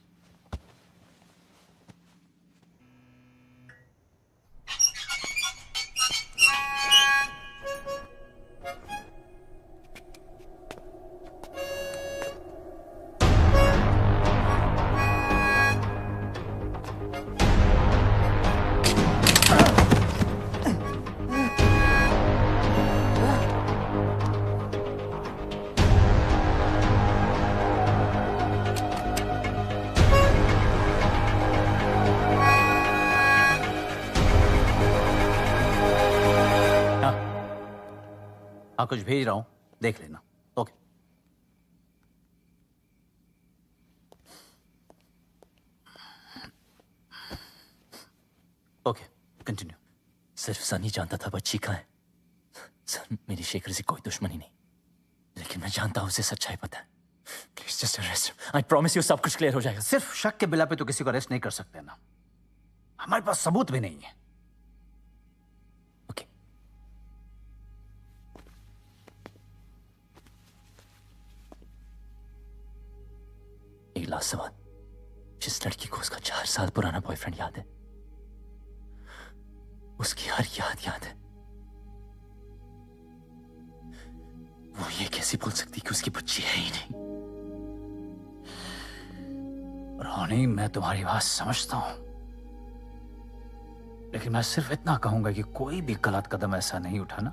हाँ, कुछ भेज रहा हूं, देख लेना। ओके। Okay continue. सिर्फ सन ही जानता था बच्ची कहाँ है। सन, मेरी शेखर से कोई दुश्मनी नहीं, लेकिन मैं जानता हूँ उसे सच्चाई पता है। Please just arrest, I promise you सब कुछ क्लियर हो जाएगा। सिर्फ शक के बिला पे तो किसी को अरेस्ट नहीं कर सकते ना, हमारे पास सबूत भी नहीं है। ओके। एक लास्ट सवाल, जिस लड़की को उसका 4 साल पुराना बॉयफ्रेंड याद है, उसकी हर याद है, वो ये कैसे बोल सकती कि उसकी बच्ची है ही नहीं? रोनी, मैं तुम्हारी बात समझता हूं, लेकिन मैं सिर्फ इतना कहूंगा कि कोई भी गलत कदम ऐसा नहीं उठाना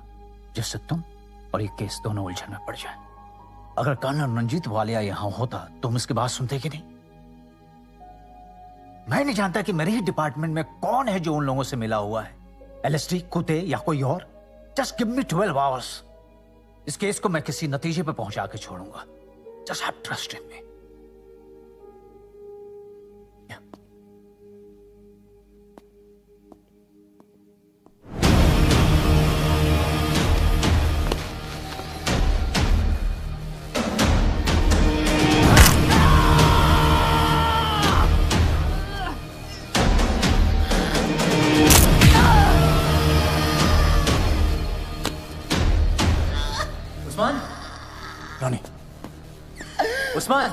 जिससे तुम और ये केस दोनों उलझन में पड़ जाए। अगर कर्नल रंजीत वालिया यहां होता तुम इसकी बात सुनते कि नहीं? मैं नहीं जानता कि मेरे ही डिपार्टमेंट में कौन है जो उन लोगों से मिला हुआ है, एलएसडी, कुत्ते या कोई और। जस्ट गिव मी 12 आवर्स, इस केस को मैं किसी नतीजे पे पहुंचा के छोड़ूंगा। जस्ट हैव ट्रस्ट इन मी। उस्मान, रोनी, उस्मान,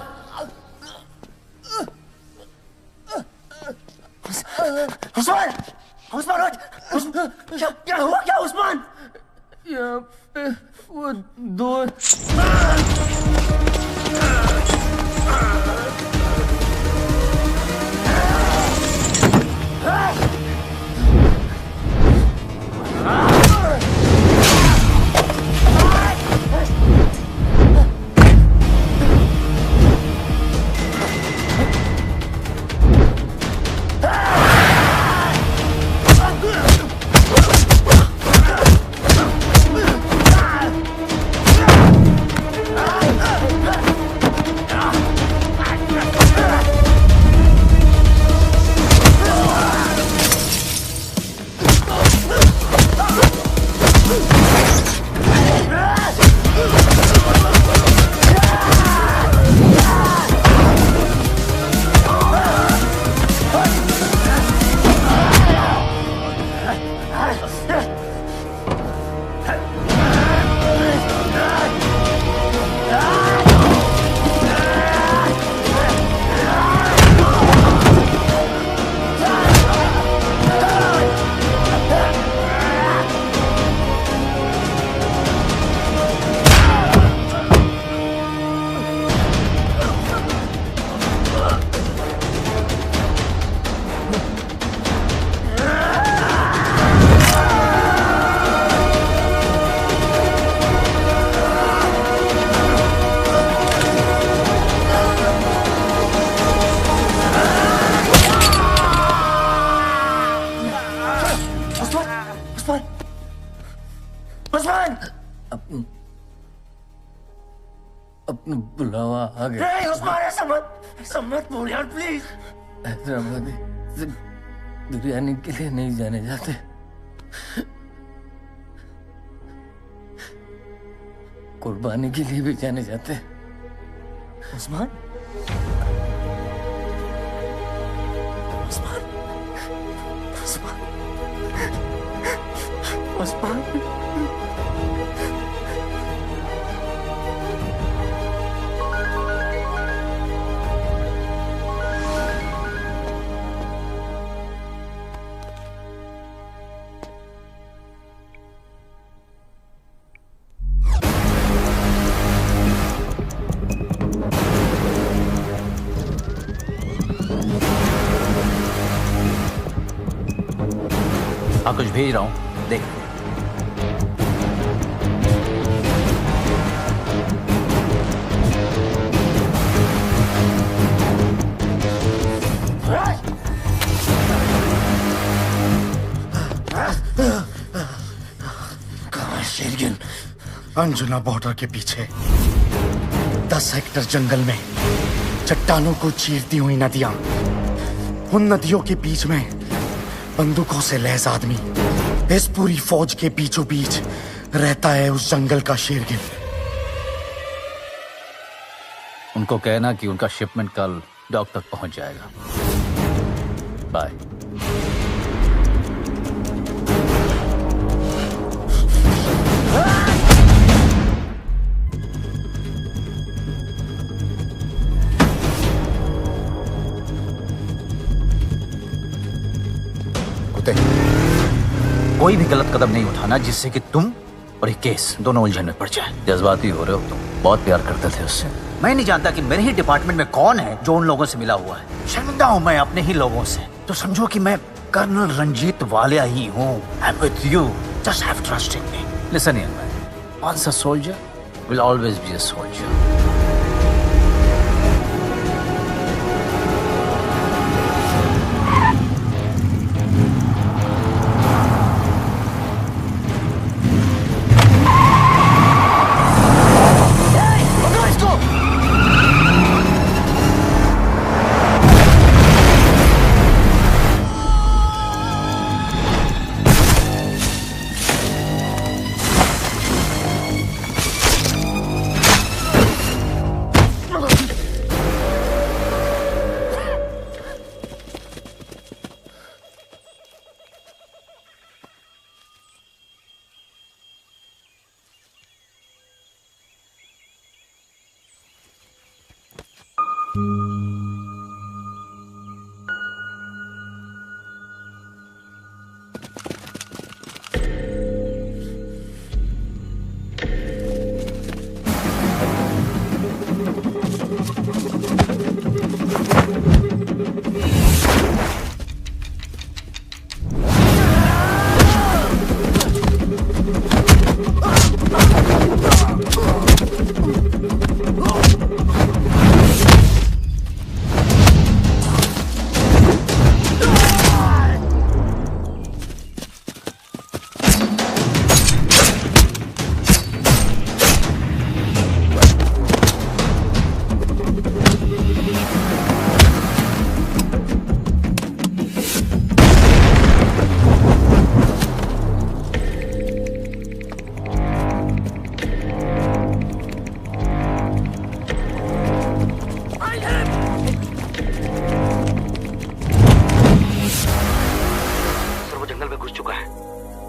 उस्मान, उस्मान, क्या हुआ क्या उस्मान? यहाँ पे वो दो अपना बुलावा आ गया। उस्मान, ऐसा मत बोल यार प्लीज। हैदराबादी सिर्फ बिरयानी के लिए नहीं जाने जाते, कुर्बानी के लिए भी जाने जाते। उस्मान, उस्मान, उस्मान, उस्मान, हाँ, कुछ भेज रहा हूँ, देख। कहाँ है शेरगिल? अंजुना बॉर्डर के पीछे 10 हेक्टर जंगल में चट्टानों को चीरती हुई नदियां, उन नदियों के बीच में बंदूकों से लैस आदमी इस पूरी फौज के बीचों बीच रहता है उस जंगल का शेरगिल। उनको कहना कि उनका शिपमेंट कल डॉक तक पहुंच जाएगा। बाय। कोई भी गलत कदम नहीं उठाना जिससे कि तुम और ये केस दोनों उलझन में पड़ जाए। जज्बाती हो रहे हो तुम। बहुत प्यार करते थे उससे। मैं नहीं जानता कि मेरे ही डिपार्टमेंट में कौन है जो उन लोगों से मिला हुआ है। शर्मिंदा हूं मैं अपने ही लोगों से। तो समझो कि मैं कर्नल रंजीत वालिया ही हूँ। I am with you, just have trust in me. Listen here man, once a soldier will always be a soldier.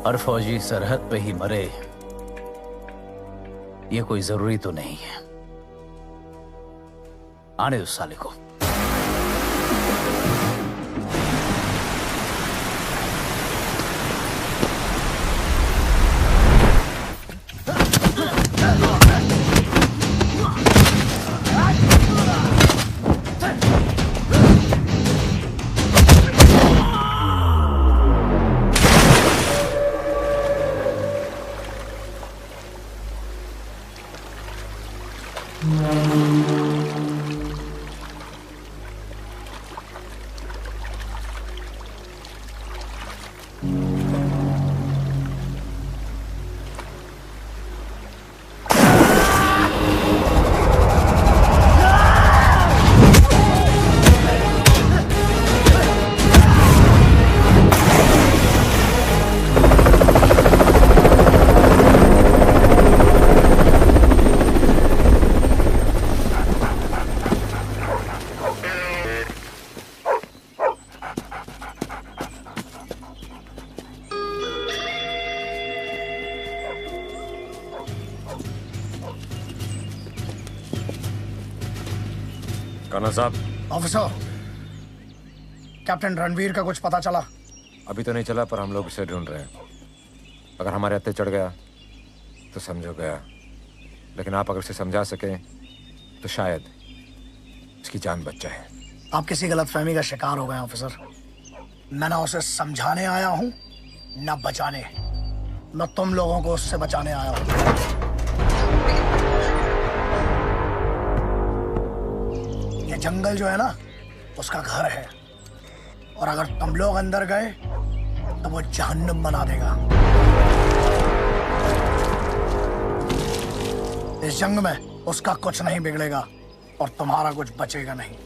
हर फौजी सरहद पे ही मरे, ये कोई जरूरी तो नहीं है। आने दो साले को। साहब। ऑफिसर, कैप्टन रणवीर का कुछ पता चला? अभी तो नहीं चला, पर हम लोग उसे ढूंढ रहे हैं। अगर हमारे हत्थे चढ़ गया तो समझो गया, लेकिन आप अगर उसे समझा सकें तो शायद उसकी जान बच जाए। आप किसी गलतफहमी का शिकार हो गए ऑफिसर। मैं ना उसे समझाने आया हूँ न बचाने। मैं तुम लोगों को उससे बचाने आया हूँ। जंगल जो है ना, उसका घर है, और अगर तुम लोग अंदर गए तो वो जहन्नुम बना देगा। इस जंग में उसका कुछ नहीं बिगड़ेगा और तुम्हारा कुछ बचेगा नहीं।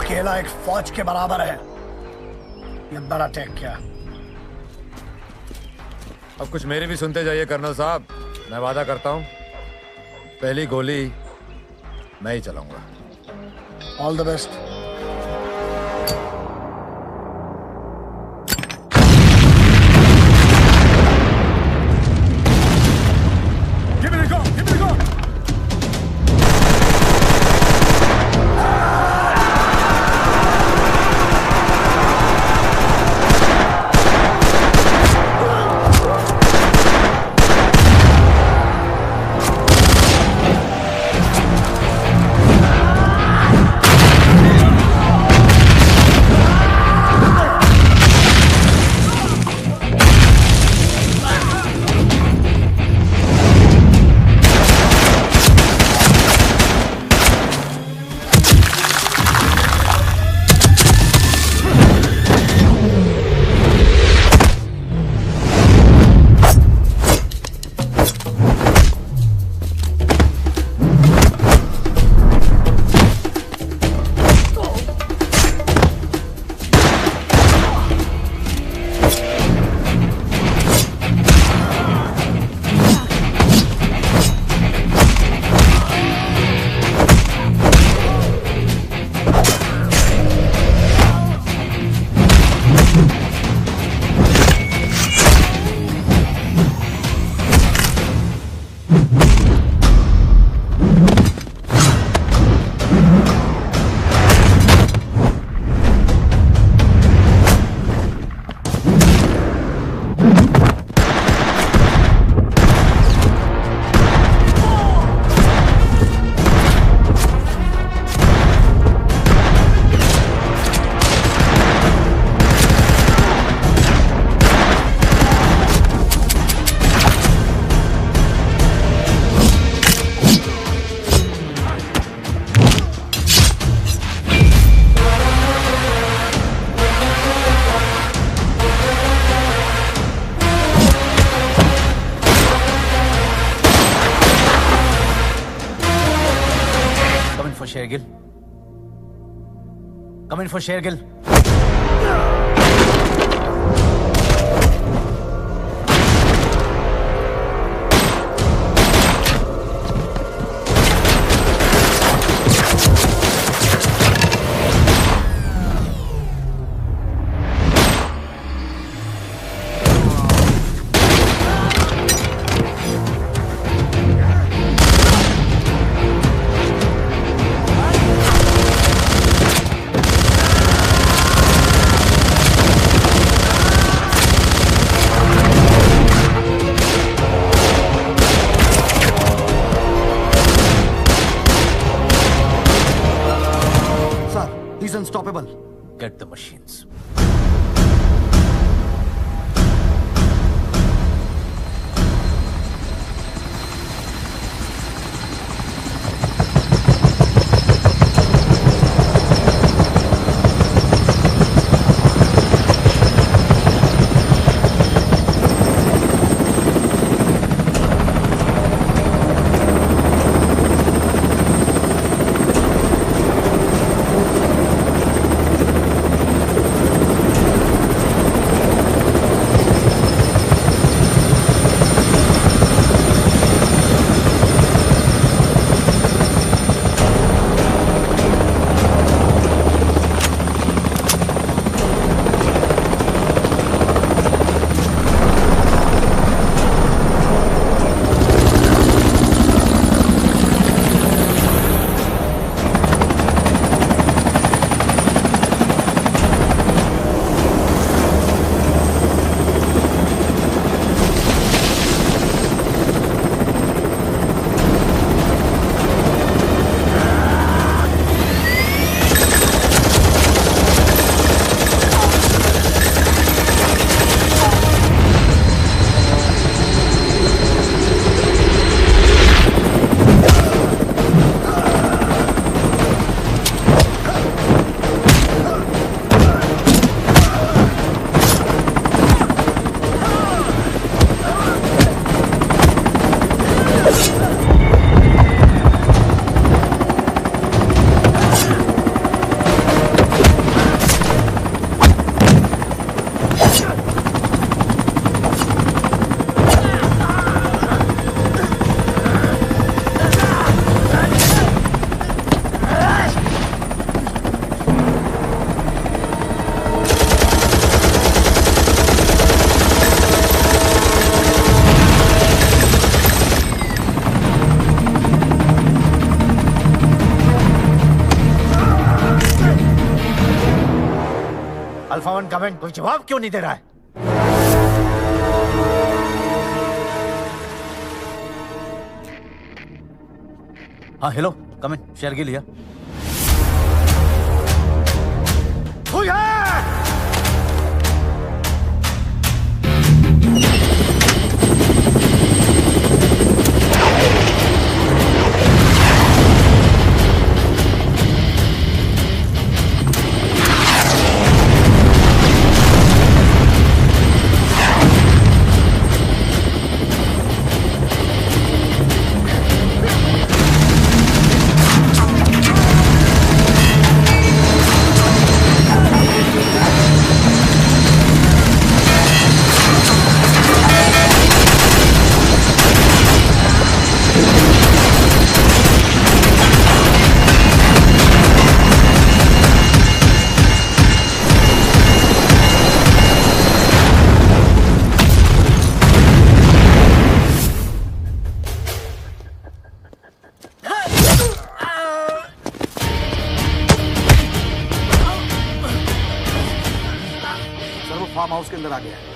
अकेला एक फौज के बराबर है। ये बड़ा टेक क्या? अब कुछ मेरी भी सुनते जाइए कर्नल साहब। मैं वादा करता हूं पहली गोली मैं ही चलाऊंगा। All the best. Shergill. Come in for Shergill. Unstoppable. Get the machines. Alpha one comment, कोई जवाब क्यों नहीं दे रहा है? हाँ हेलो, कमेंट, शेयर के लिया। फार्म हाउस के अंदर आ गया है।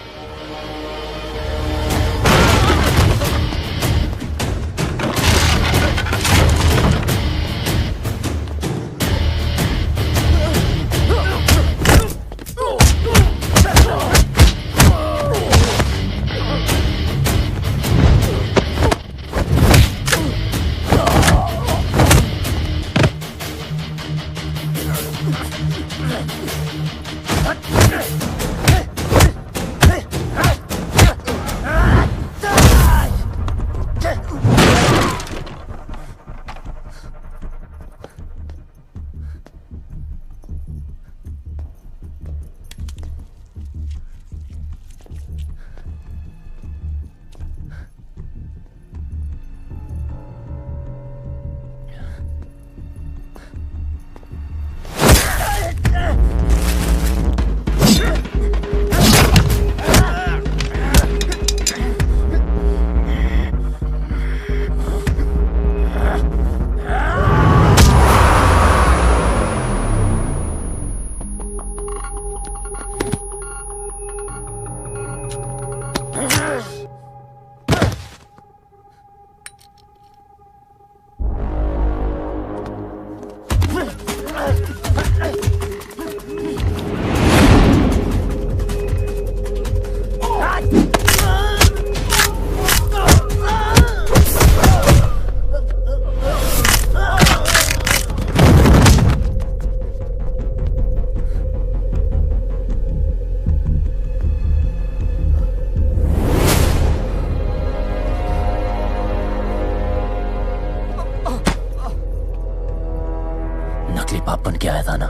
नकली बाप बन के आया था ना,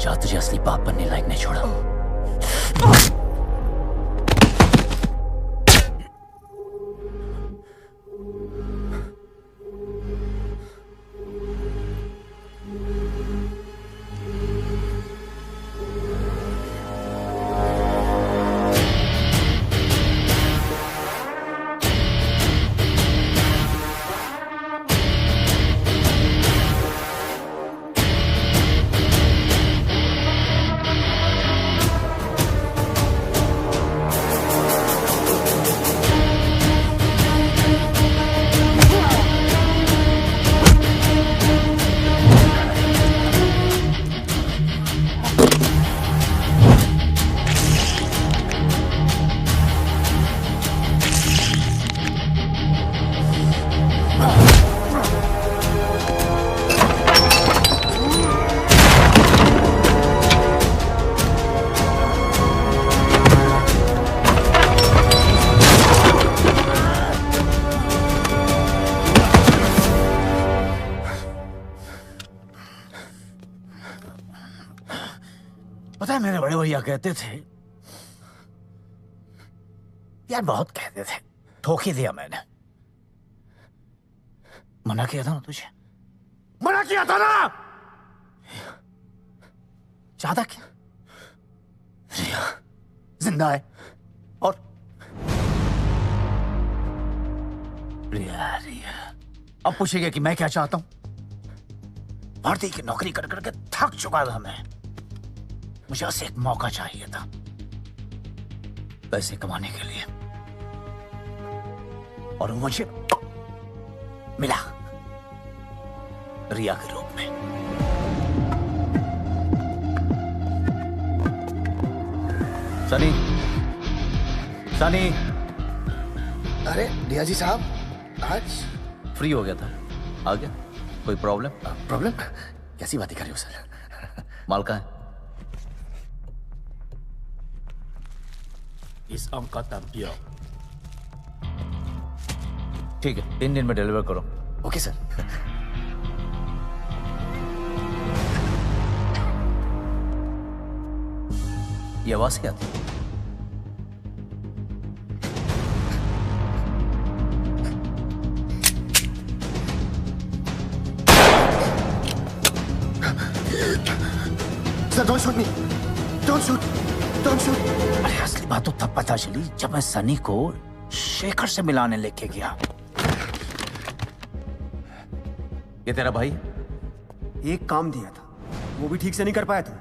जा तुझे असली बाप बनने लायक नहीं छोड़ा। पता है मेरे बड़े भैया कहते थे यार, बहुत कहते थे, ठोक ही दिया मैंने। मना किया था ना तुझे, मना किया था ना। चाहता क्या रिया जिंदा है और रिया अब पूछेगा कि मैं क्या चाहता हूं। भारतीय की नौकरी कर करके थक चुका था मैं। मुझे बस एक मौका चाहिए था पैसे कमाने के लिए, और मुझे मिला रिया के रूप में। सनी, सनी। अरे रिया जी साहब आज फ्री हो गया था, आ गया। कोई प्रॉब्लम? प्रॉब्लम? कैसी बातें कर रहे हो सर? माल कहाँ है? इस अंक का तंबियो। ठीक है, 3 दिन में डिलीवर करो। Okay sir. ये आवाज क्या थी? Sir don't shoot me, don't shoot, don't shoot. अरे असली बात तो तब पता चली जब मैं सनी को शेखर से मिलाने लेके गया। ये तेरा भाई? एक काम दिया था, वो भी ठीक से नहीं कर पाया था।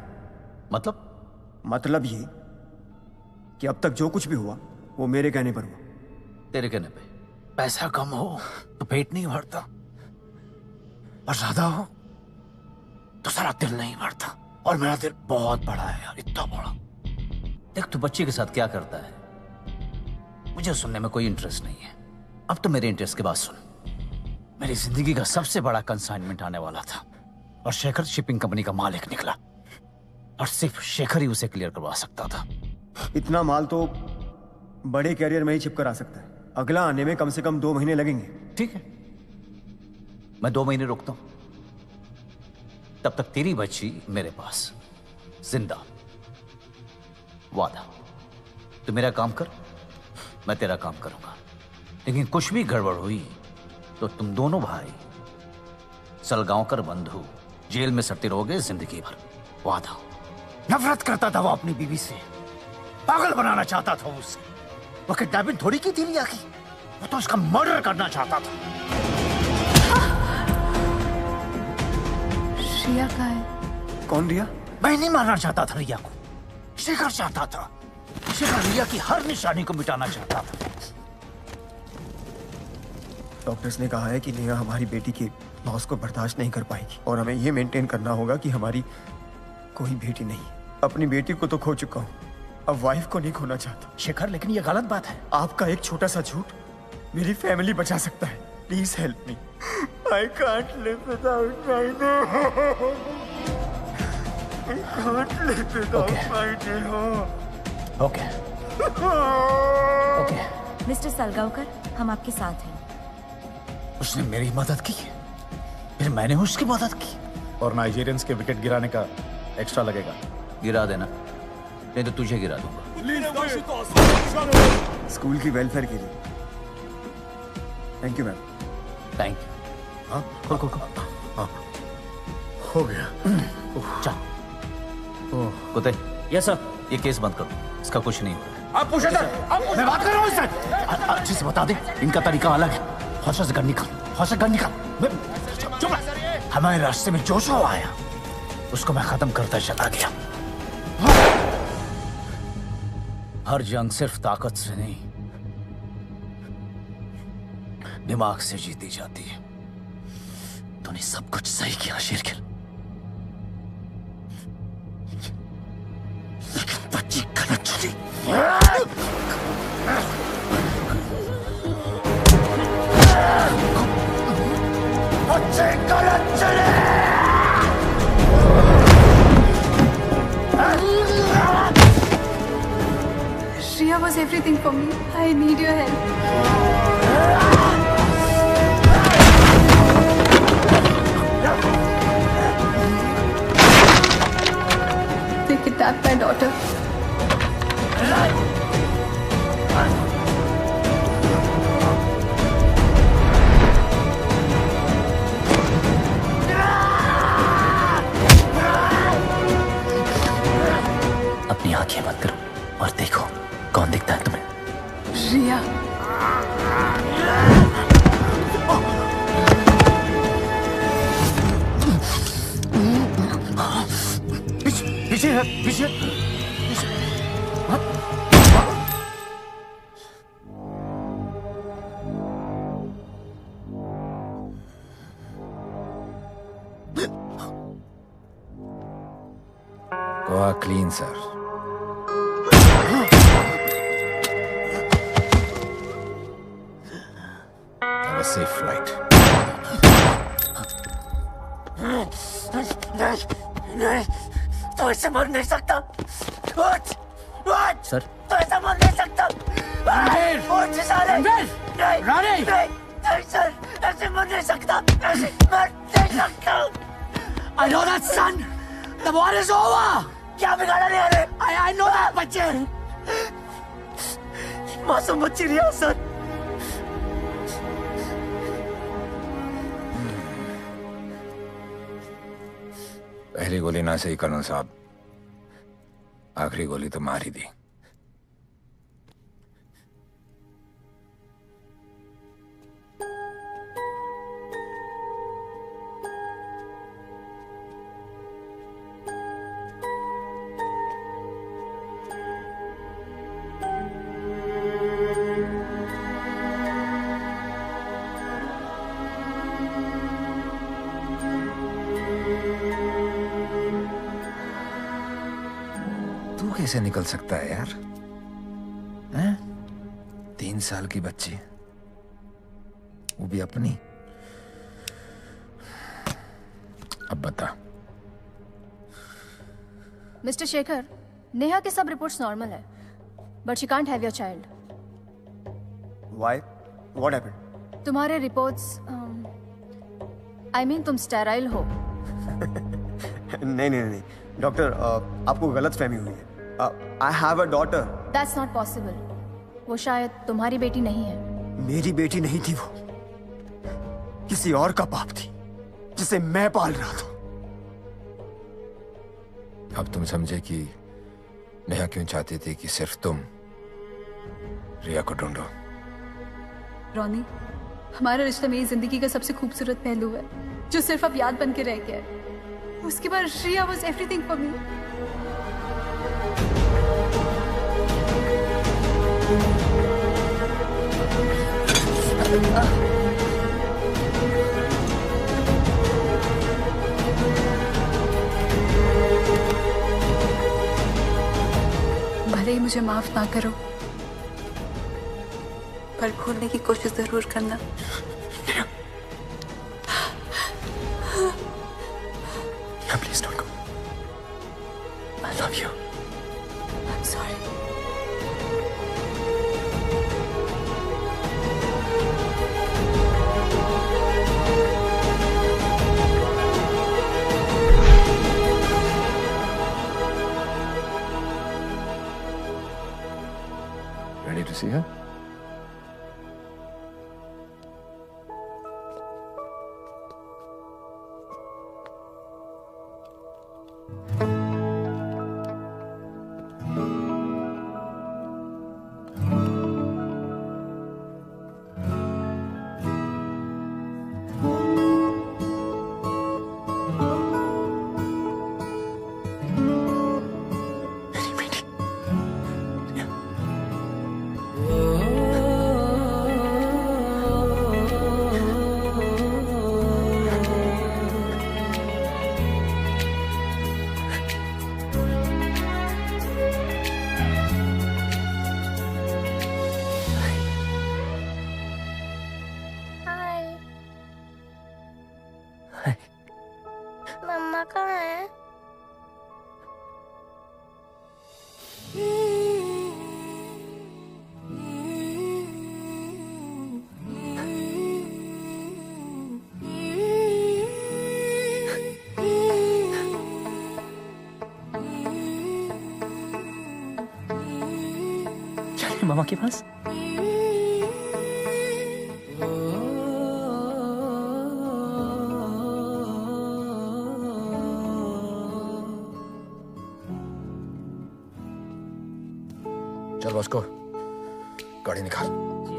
मतलब ये कि अब तक जो कुछ भी हुआ वो मेरे कहने पर हुआ। तेरे कहने पे? पैसा कम हो तो पेट नहीं भरता, और ज्यादा हो तो सारा दिल नहीं भरता। और मेरा दिल बहुत बड़ा है यार, इतना बड़ा। देख तू बच्चे के साथ क्या करता है, मुझे सुनने में कोई इंटरेस्ट नहीं है। अब तो मेरे इंटरेस्ट की बात सुन। मेरी जिंदगी का सबसे बड़ा कंसाइनमेंट आने वाला था, और शेखर शिपिंग कंपनी का मालिक निकला, और सिर्फ शेखर ही उसे क्लियर करवा सकता था। इतना माल तो बड़े कैरियर में ही छिप कर आ सकता है। अगला आने में कम से कम 2 महीने लगेंगे। ठीक है, मैं 2 महीने रुकता हूं। तब तक तेरी बच्ची मेरे पास जिंदा। वादा, तू मेरा काम कर, मैं तेरा काम करूंगा। लेकिन कुछ भी गड़बड़ हुई तो तुम दोनों भाई सलगांवकर बंधु जेल में सड़ते रहोगे जिंदगी भर। वादा। नफरत करता था वो अपनी बीवी से, पागल बनाना चाहता था उसे। वो किडनैपिंग थोड़ी की थी रिया की, वो तो उसका मर्डर करना चाहता था। रिया कहाँ है? कौन रिया? मैं नहीं मारना चाहता था रिया को, शेखर चाहता था। शेखर रिया की हर निशानी को मिटाना चाहता था। डॉक्टर्स ने कहा है कि नेहा हमारी बेटी के लॉस को बर्दाश्त नहीं कर पाएगी, और हमें ये मेंटेन करना होगा कि हमारी कोई बेटी नहीं। अपनी बेटी को तो खो चुका हूँ, अब वाइफ को नहीं खोना चाहता। शेखर, लेकिन ये गलत बात है। आपका एक छोटा सा झूठ मेरी फैमिली बचा सकता है। Please help me. I can't live without my Neha. I can't live without my Neha. Okay. Okay. Mister Salgaonkar, हम आपके साथ हैं। उसने मेरी मदद की, फिर मैंने उसकी मदद की। और नाइजीरियंस के विकेट गिराने का एक्स्ट्रा लगेगा। गिरा देना, नहीं तो तुझे गिरा दूंगा। स्कूल की वेलफेयर के लिए। Thank you ma'am. Thank you. हाँ, हाँ, हो गया। चल कुत्ते। Yes sir. ये केस बंद करो, इसका कुछ नहीं होगा। आप पूछे सर, मैं बात कर रहा हूँ इससे। अच्छे से बता दे, इनका तरीका अलग है। हौसले से गन निकाल, हौसले से गन निकाल। चुप रह। हमारे रास्ते में जो जो आया उसको मैं खत्म करता चला गया। हर जंग सिर्फ ताकत से नहीं, दिमाग से जीती जाती है। तूने सब कुछ सही किया शेरगिल, लेकिन बच्ची गलत चुनी। बच्चे गलत चुने। Shreya was everything for me. I need your help. They kidnapped my daughter. अपनी आंखें बंद करो और देखो कौन दिखता है तुम्हें। रिया। है पीछे। Goa clean sir. Have a safe flight. नहीं, तो ऐसे मर नहीं सकता। उठ, उठ। सर तो ऐसा मर नहीं सकता। उठ साले। नहीं, नहीं सर, ऐसे मर नहीं सकता। ऐसे मर नहीं सकता। I know that son. The war is over. क्या बिगाड़ा नहीं है? I know that बच्चे। मासूम बच्ची रिया सर। पहली गोली ना सही कर्नल साहब, आखिरी गोली तो मार ही दी। कैसे निकल सकता है यार? हैं? 3 साल की बच्ची, वो भी अपनी। अब बता। मिस्टर शेखर, नेहा के सब रिपोर्ट्स नॉर्मल है, but she can't have your child. Why? What happened? तुम्हारे रिपोर्ट्स आई मीन तुम स्टेराइल हो। नहीं नहीं नहीं डॉक्टर, आपको गलत फहमी हुई है। I have a daughter. That's not possible. वो शायद तुम्हारी बेटी नहीं है। मेरी बेटी नहीं थी, वो किसी और का बाप थी जिसे मैं पाल रहा था। अब तुम समझे कि नेहा क्यों चाहती थी कि सिर्फ तुम रिया को ढूंढो। रोनी, हमारे रिश्ते में ये जिंदगी का सबसे खूबसूरत पहलू है जो सिर्फ अब याद बन के रह गया है। उसके बाद रिया वाज एवरीथिंग फॉर मी। भले ही मुझे माफ ना करो, पर भूलने की कोशिश जरूर करना। Please don't go. I love you. I'm sorry. Ready to see her? मम्मा कहाँ है? मामा के पास। चल बॉस्को, गाड़ी निकाल। जी